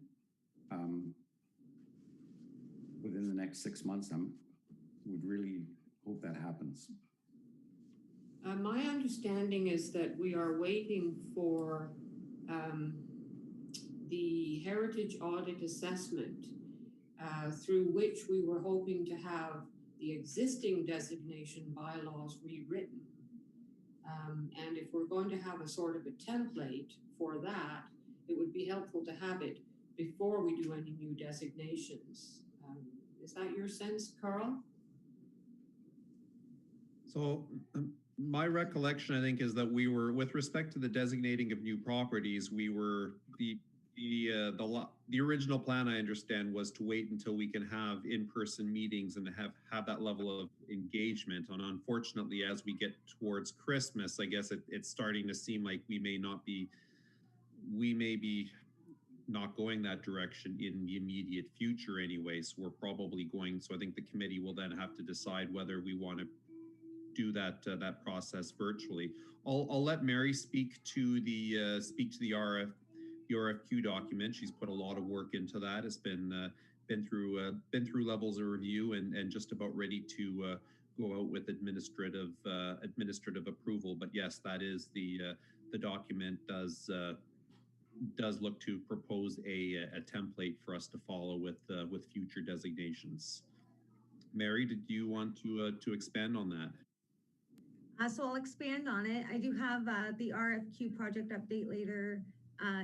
within the next 6 months. Would really hope that happens. My understanding is that we are waiting for the heritage audit assessment through which we were hoping to have the existing designation bylaws rewritten. And if we're going to have a sort of a template for that, it would be helpful to have it before we do any new designations. Is that your sense, Carl? So my recollection, I think, is that we were, with respect to the designating of new properties, we were the original plan, I understand, was to wait until we can have in-person meetings and have that level of engagement. And unfortunately, as we get towards Christmas, I guess it's starting to seem like we may be not going that direction in the immediate future anyway. So we're probably going, so I think the committee will then have to decide whether we want to do that process virtually. I'll let Mary speak to the RFQ document. She's put a lot of work into that. It's been through levels of review and just about ready to go out with administrative approval. But yes, that is the document does look to propose a template for us to follow with future designations. Mary, did you want to expand on that? So I'll expand on it. I do have the RFQ project update later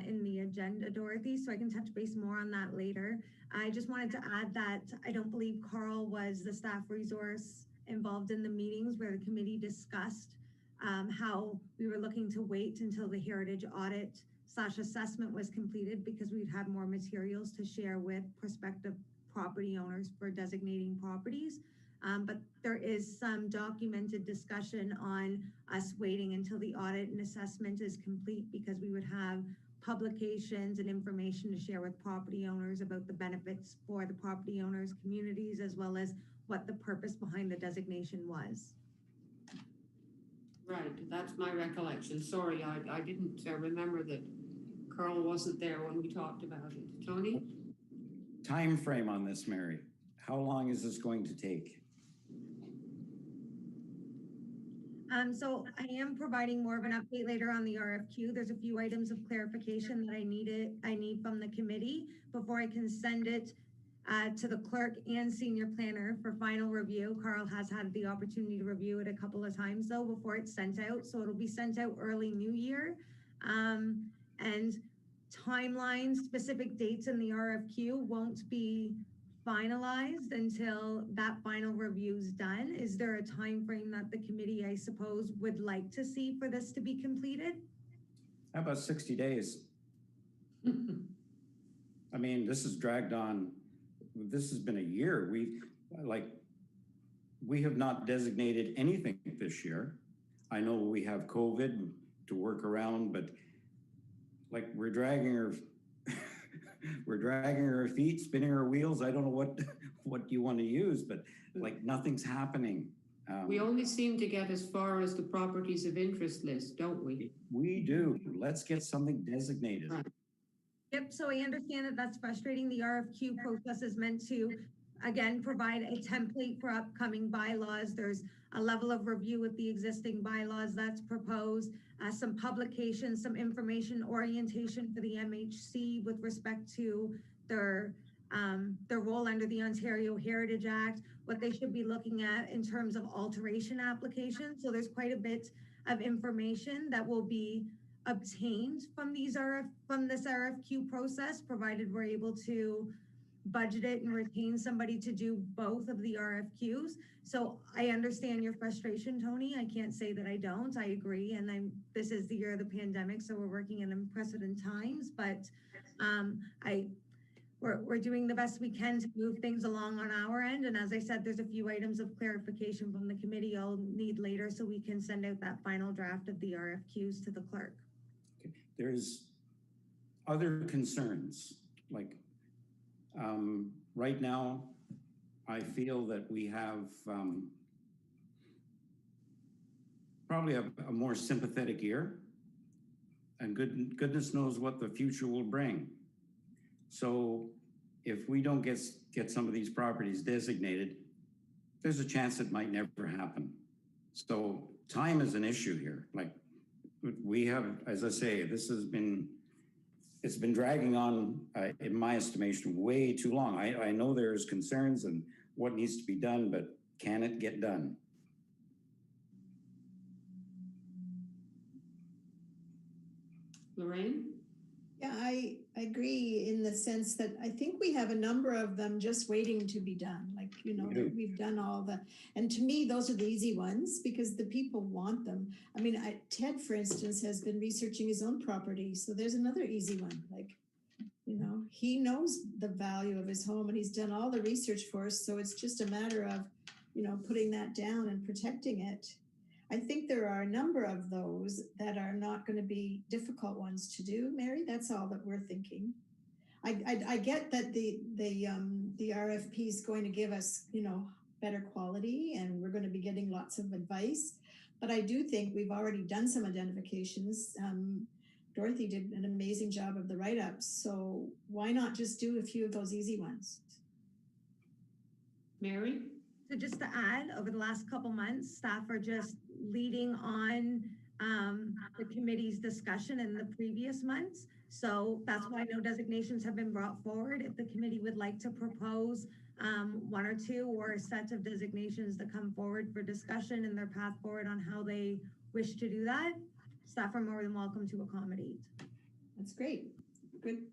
in the agenda, Dorothy, so I can touch base more on that later. I just wanted to add that I don't believe Carl was the staff resource involved in the meetings where the committee discussed how we were looking to wait until the heritage audit / assessment was completed, because we'd had more materials to share with prospective property owners for designating properties. But there is some documented discussion on us waiting until the audit and assessment is complete, because we would have publications and information to share with property owners about the benefits for the property owners' communities, as well as what the purpose behind the designation was. Right, that's my recollection. Sorry, I didn't remember that Carl wasn't there when we talked about it. Tony? Time frame on this, Mary. How long is this going to take? So I am providing more of an update later on the RFQ. There's a few items of clarification that I need from the committee before I can send it to the clerk and senior planner for final review. Carl has had the opportunity to review it a couple of times though before it's sent out. So it'll be sent out early new year. And timelines, specific dates in the RFQ won't be finalized until that final review is done. Is there a time frame that the committee, I suppose, would like to see for this to be completed? How about 60 days? I mean, this has dragged on. This has been a year. We have not designated anything this year. I know we have COVID to work around, but like we're dragging our feet, spinning our wheels. I don't know what you want to use, but like nothing's happening. We only seem to get as far as the properties of interest list, don't we? We do. Let's get something designated. Right. Yep, so I understand that that's frustrating. The RFQ process is meant to again, provide a template for upcoming bylaws. There's a level of review with the existing bylaws that's proposed, some publications, some information orientation for the MHC with respect to their role under the Ontario Heritage Act, what they should be looking at in terms of alteration applications. So there's quite a bit of information that will be obtained from this RFQ process, provided we're able to budget it and retain somebody to do both of the RFQs. So I understand your frustration, Tony. I can't say that I don't. I agree. And this is the year of the pandemic, so we're working in unprecedented times, but we're doing the best we can to move things along on our end. And as I said, there's a few items of clarification from the committee I'll need later so we can send out that final draft of the RFQs to the clerk. Okay. There's other concerns, like right now, I feel that we have probably a more sympathetic ear, and goodness knows what the future will bring. So if we don't get some of these properties designated, there's a chance it might never happen. So time is an issue here. Like we have, as I say, it's been dragging on, in my estimation, way too long. I know there's concerns and what needs to be done, but can it get done? Lorraine? Yeah, I agree in the sense that I think we have a number of them just waiting to be done. Like, you know, we've done all the, and to me, those are the easy ones because the people want them. I mean, Ted, for instance, has been researching his own property. So there's another easy one. Like, you know, he knows the value of his home and he's done all the research for us. So it's just a matter of, you know, putting that down and protecting it. I think there are a number of those that are not going to be difficult ones to do, Mary. That's all that we're thinking. I get that the RFP is going to give us, you know, better quality and we're going to be getting lots of advice. But I do think we've already done some identifications. Dorothy did an amazing job of the write-ups. So why not just do a few of those easy ones? Mary? So just to add, over the last couple months, staff are just leading on the committee's discussion in the previous months. So that's why no designations have been brought forward. If the committee would like to propose one or two or a set of designations that come forward for discussion and their path forward on how they wish to do that, staff are more than welcome to accommodate. That's great. Good.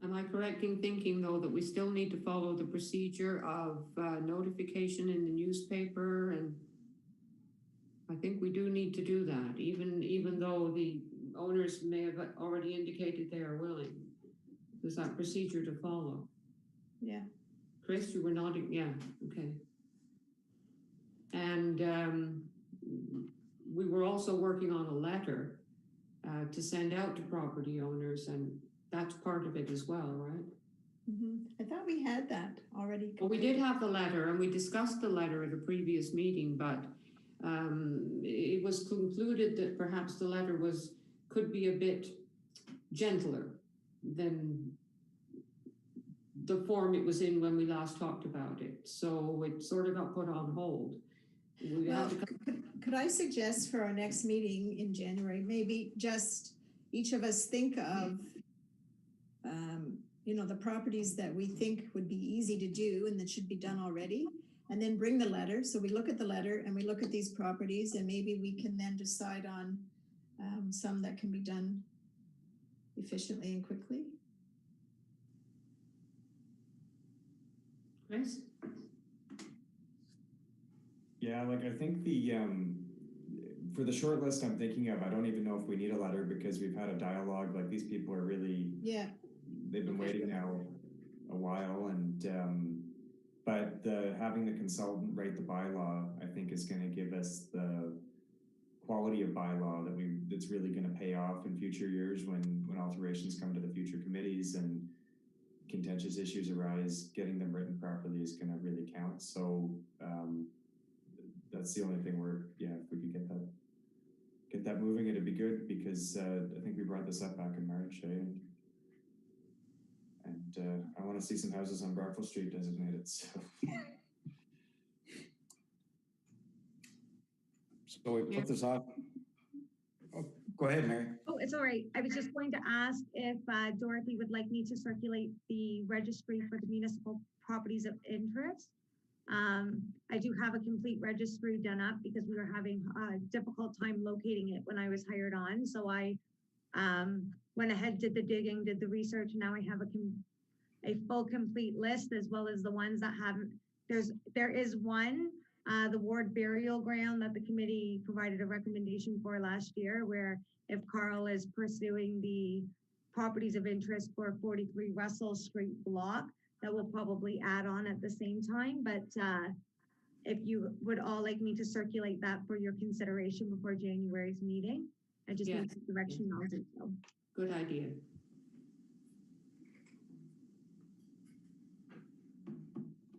Am I correct in thinking, though, that we still need to follow the procedure of notification in the newspaper? And I think we do need to do that, even though the owners may have already indicated they are willing. There's that procedure to follow. Yeah. Chris, you were nodding. Yeah, okay. And we were also working on a letter to send out to property owners, and that's part of it as well, right? Mm-hmm. I thought we had that already. Well, we did have the letter, and we discussed the letter at a previous meeting, but it was concluded that perhaps the letter could be a bit gentler than the form it was in when we last talked about it. So it sort of got put on hold. Well, could I suggest for our next meeting in January, maybe just each of us think of you know, the properties that we think would be easy to do and that should be done already, and then bring the letter. So we look at the letter and we look at these properties and maybe we can then decide on some that can be done efficiently and quickly. Chris? Yeah, like I think for the short list I'm thinking of, I don't even know if we need a letter because we've had a dialogue. Like these people are really, they've been waiting now a while, and but having the consultant write the bylaw, I think is going to give us the quality of bylaw that's really going to pay off in future years when alterations come to the future committees and contentious issues arise. Getting them written properly is going to really count. So that's the only thing if we could get that moving, it'd be good because I think we brought this up back in March, and and I want to see some houses on Brockville Street designated. So we put this off. Oh, go ahead, Mary. Oh, it's all right. I was just going to ask if Dorothy would like me to circulate the registry for the municipal properties of interest. I do have a complete registry done up because we were having a difficult time locating it when I was hired on. So I went ahead, did the digging, did the research. And now I have a full complete list, as well as the ones that haven't. There is one, the Ward Burial Ground, that the committee provided a recommendation for last year, where if Carl is pursuing the properties of interest for 43 Russell Street block, that will probably add on at the same time. But if you would all like me to circulate that for your consideration before January's meeting, I just need the direction, I'll do so. Good idea.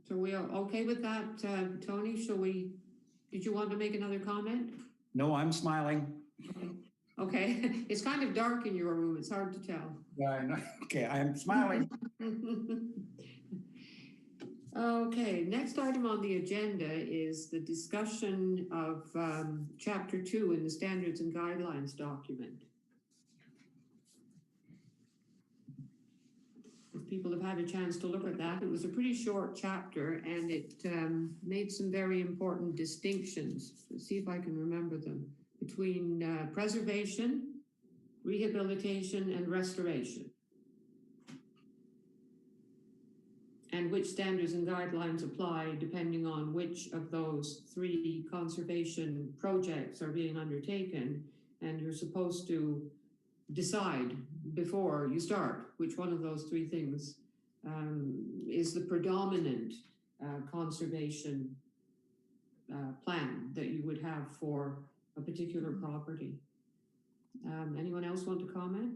So we are okay with that, Tony? Did you want to make another comment? No, I'm smiling. Okay, it's kind of dark in your room. It's hard to tell. Yeah, I know. Okay, I'm smiling. Okay, next item on the agenda is the discussion of Chapter 2 in the Standards and Guidelines document. If people have had a chance to look at that, it was a pretty short chapter, and it made some very important distinctions. Let's see if I can remember them. Between preservation, rehabilitation, and restoration. And which standards and guidelines apply depending on which of those 3 conservation projects are being undertaken. And you're supposed to decide before you start which one of those 3 things is the predominant conservation plan that you would have for a particular property. Anyone else want to comment?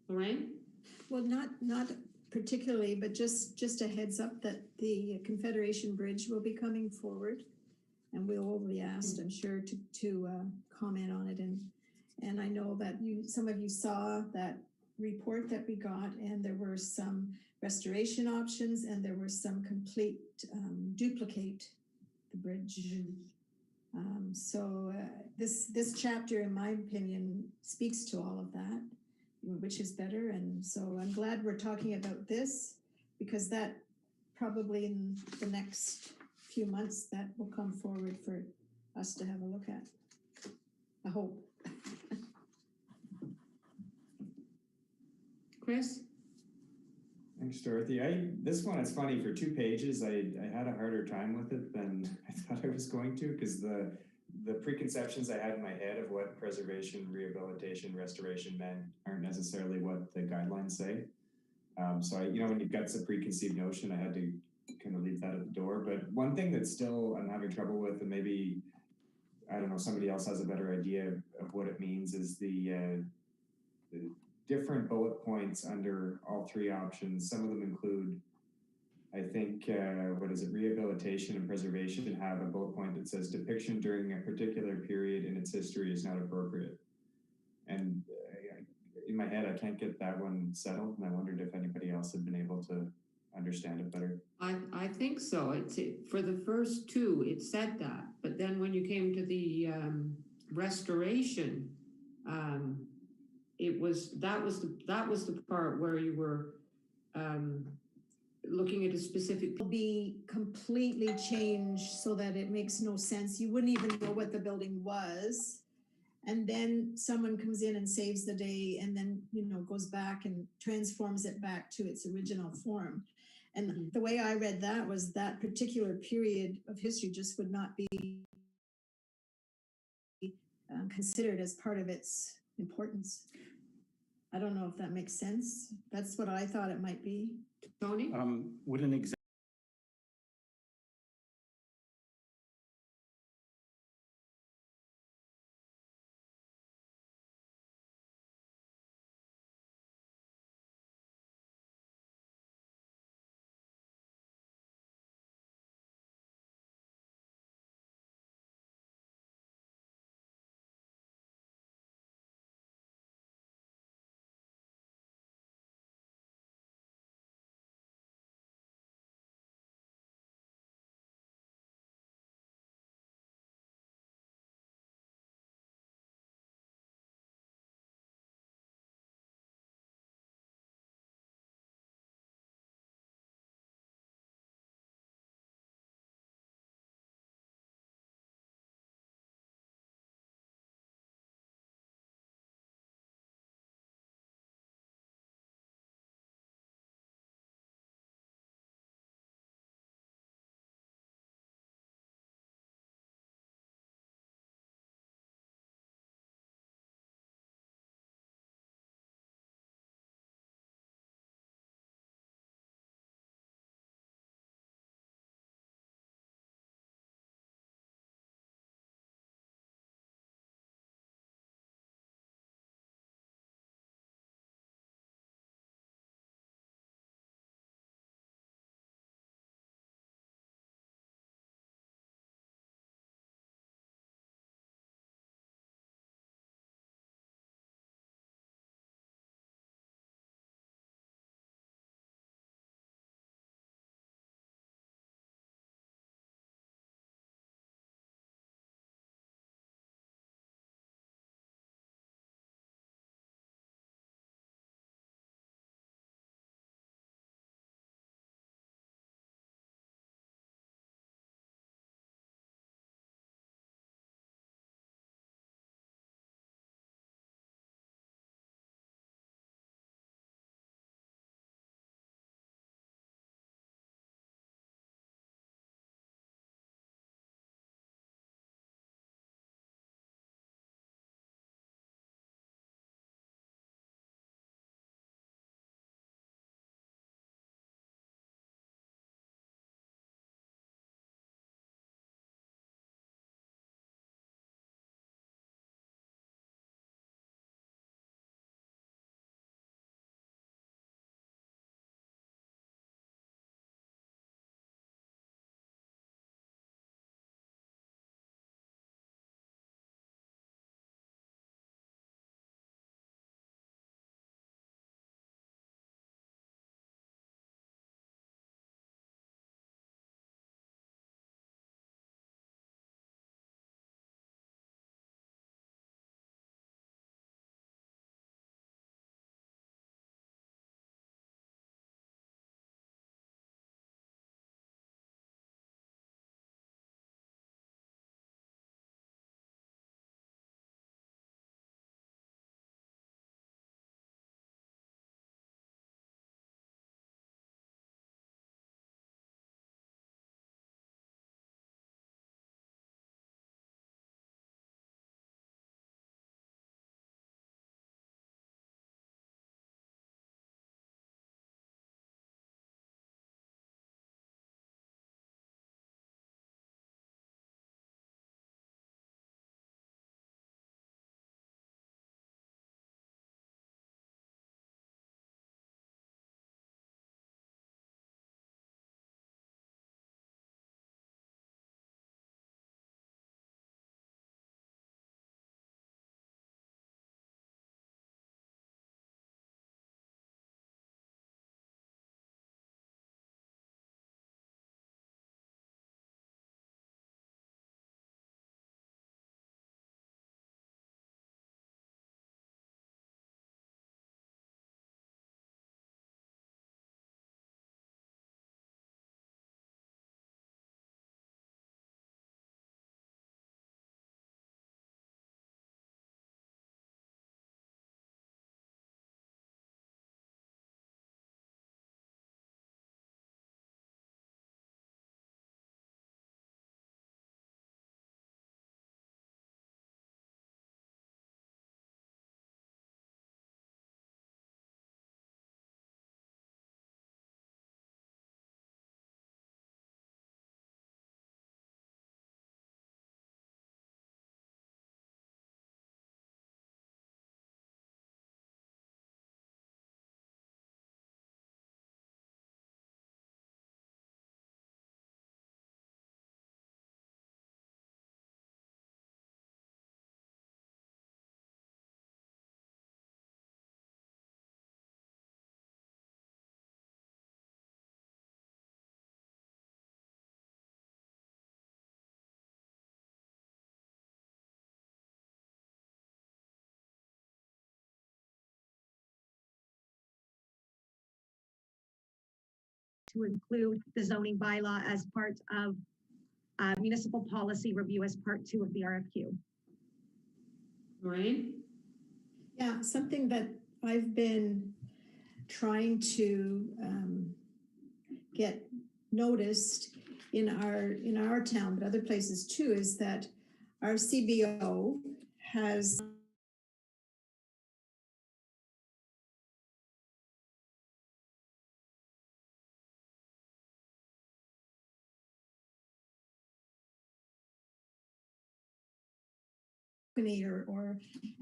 Lorraine? Well, not particularly, but just a heads up that the Confederation Bridge will be coming forward, and we'll be asked, I'm sure, to comment on it. And I know that some of you saw that report that we got, and there were some restoration options, and there were some complete duplicate the bridge. So this chapter, in my opinion, speaks to all of that, which is better. And so I'm glad we're talking about this, because that probably in the next few months that will come forward for us to have a look at. I hope. Chris? Thanks, Dorothy. This one is funny. For 2 pages, I had a harder time with it than I thought I was going to, because the preconceptions I had in my head of what preservation, rehabilitation, restoration meant aren't necessarily what the guidelines say. So when you've got some preconceived notion, I had to kind of leave that at the door. But one thing that still I'm having trouble with, and maybe, I don't know, somebody else has a better idea of what it means, is the different bullet points under all 3 options. Some of them include, I think, rehabilitation and preservation have a bullet point that says depiction during a particular period in its history is not appropriate. And in my head, I can't get that one settled, and I wondered if anybody else had been able to understand it better. I think so. For the first 2, it said that, but then when you came to the restoration, that was the part where you were looking at a specific. Be completely changed so that it makes no sense. You wouldn't even know what the building was. And then someone comes in and saves the day, and then, goes back and transforms it back to its original form. And the way I read that was that particular period of history just would not be considered as part of its importance. I don't know if that makes sense. That's what I thought it might be. Tony? Would an example to include the zoning bylaw as part of municipal policy review as part 2 of the RFQ. Lorraine? Yeah, something that I've been trying to get noticed in our town, but other places too, is that our CBO has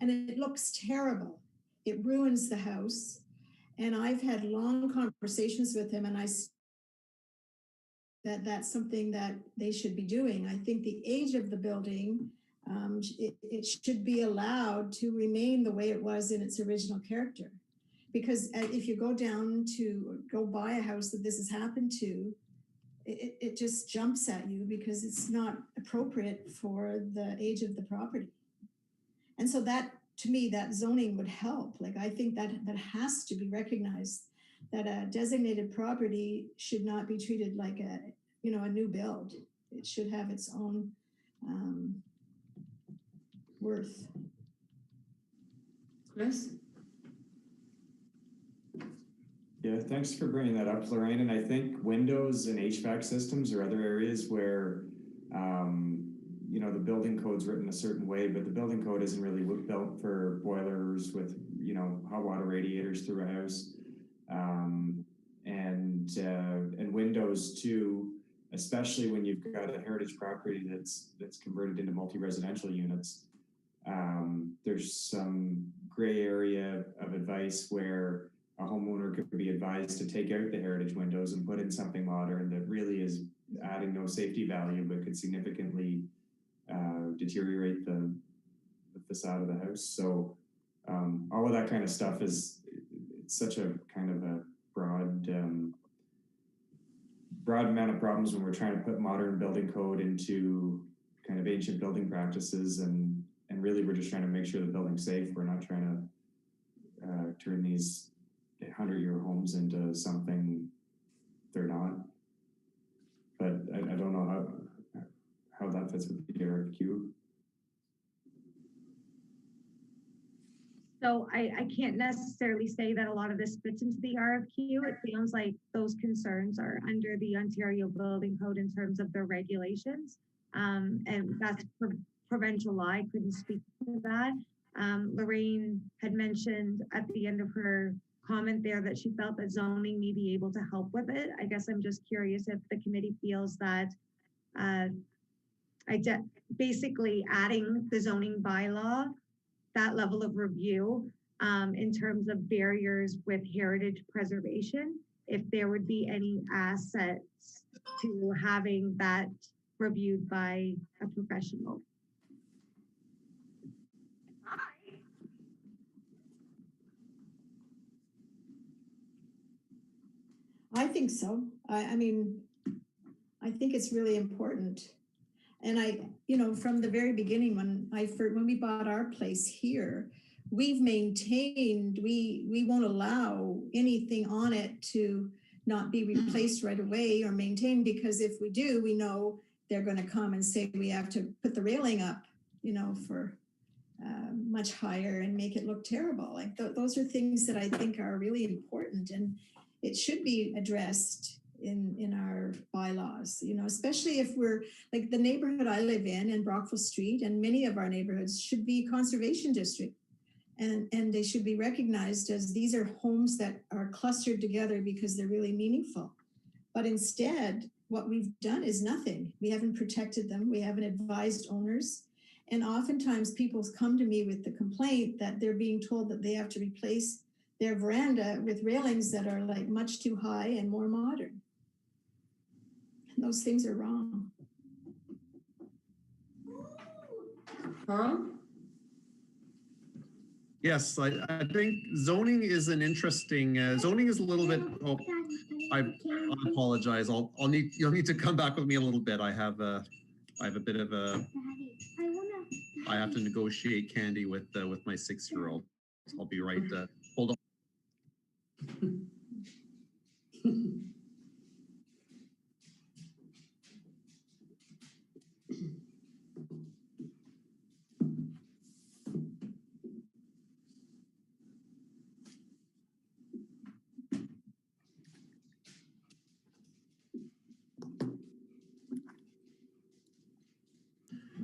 and it looks terrible. It ruins the house. And I've had long conversations with him, and that's something that they should be doing. I think the age of the building, it should be allowed to remain the way it was in its original character. Because if you go buy a house that this has happened to, it just jumps at you because it's not appropriate for the age of the property. And so that, to me, that zoning would help. Like, I think that has to be recognized, that a designated property should not be treated like a new build. It should have its own worth. Chris? Yeah, thanks for bringing that up, Lorraine. And I think windows and HVAC systems are other areas where, the building code's written a certain way, but the building code isn't really built for boilers with, hot water radiators through a house. And windows too, especially when you've got a heritage property that's converted into multi-residential units. There's some gray area of advice where a homeowner could be advised to take out the heritage windows and put in something modern that really is adding no safety value, but could significantly deteriorate the facade of the house. So all of that kind of stuff it's such a kind of a broad amount of problems when we're trying to put modern building code into kind of ancient building practices, and really we're just trying to make sure the building's safe. We're not trying to turn these 100-year homes into something they're not. But I don't know how that fits with the RFQ. So I can't necessarily say that a lot of this fits into the RFQ. It sounds like those concerns are under the Ontario Building Code in terms of their regulations. And that's provincial law. I couldn't speak to that. Lorraine had mentioned at the end of her comment there that she felt that zoning may be able to help with it. I guess I'm just curious if the committee feels that basically adding the zoning bylaw, that level of review in terms of barriers with heritage preservation, if there would be any assets to having that reviewed by a professional. I think so. I mean, I think it's really important. And from the very beginning, when we bought our place here, we've maintained, we won't allow anything on it to not be replaced right away or maintained, because if we do, we know they're going to come and say we have to put the railing up, for much higher and make it look terrible. Like those are things that I think are really important, and it should be addressed in our bylaws, especially if we're like the neighborhood I live in Brockville Street, and many of our neighborhoods should be conservation district, and they should be recognized as these are homes that are clustered together because they're really meaningful. But instead, what we've done is nothing. We haven't protected them. We haven't advised owners. And oftentimes people come to me with the complaint that they're being told that they have to replace their veranda with railings that are like much too high and more modern. And those things are wrong. Carl? Yes, I think zoning is an interesting, zoning is a little bit, I apologize. You'll need to come back with me a little bit. I have a bit of I have to negotiate candy with my 6-year-old. I'll be right, hold on.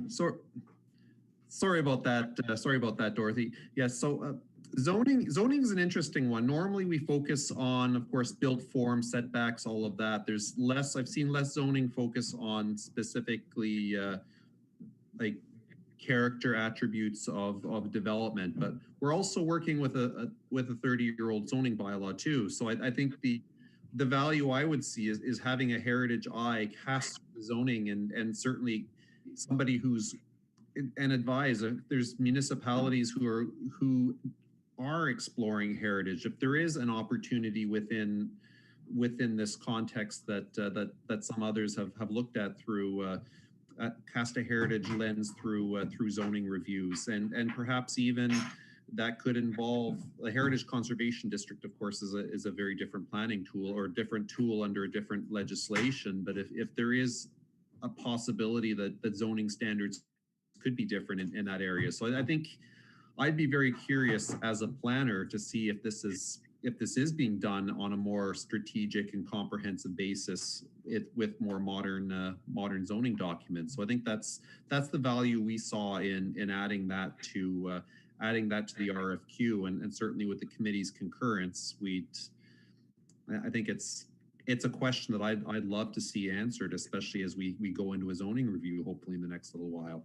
So, sorry about that. Sorry about that, Dorothy. Yes. So zoning is an interesting one. Normally we focus on, of course, built form, setbacks, all of that. There's less. I've seen less zoning focus on specifically like character attributes of development. But we're also working with a 30-year-old zoning bylaw too. So I think the value I would see is having a heritage eye cast zoning and certainly somebody who's and advise if there's municipalities who are exploring heritage, if there is an opportunity within this context that some others have looked at through cast a heritage lens through zoning reviews, and perhaps even that could involve a heritage conservation district. Of course, is a very different planning tool or different tool under a different legislation. But if there is a possibility that zoning standards could be different in that area. So I think I'd be very curious as a planner to see if this is being done on a more strategic and comprehensive basis with more modern zoning documents. So I think that's the value we saw in adding that to the RFQ, and certainly with the committee's concurrence, I think it's a question that I'd love to see answered, especially as we go into a zoning review, hopefully in the next little while.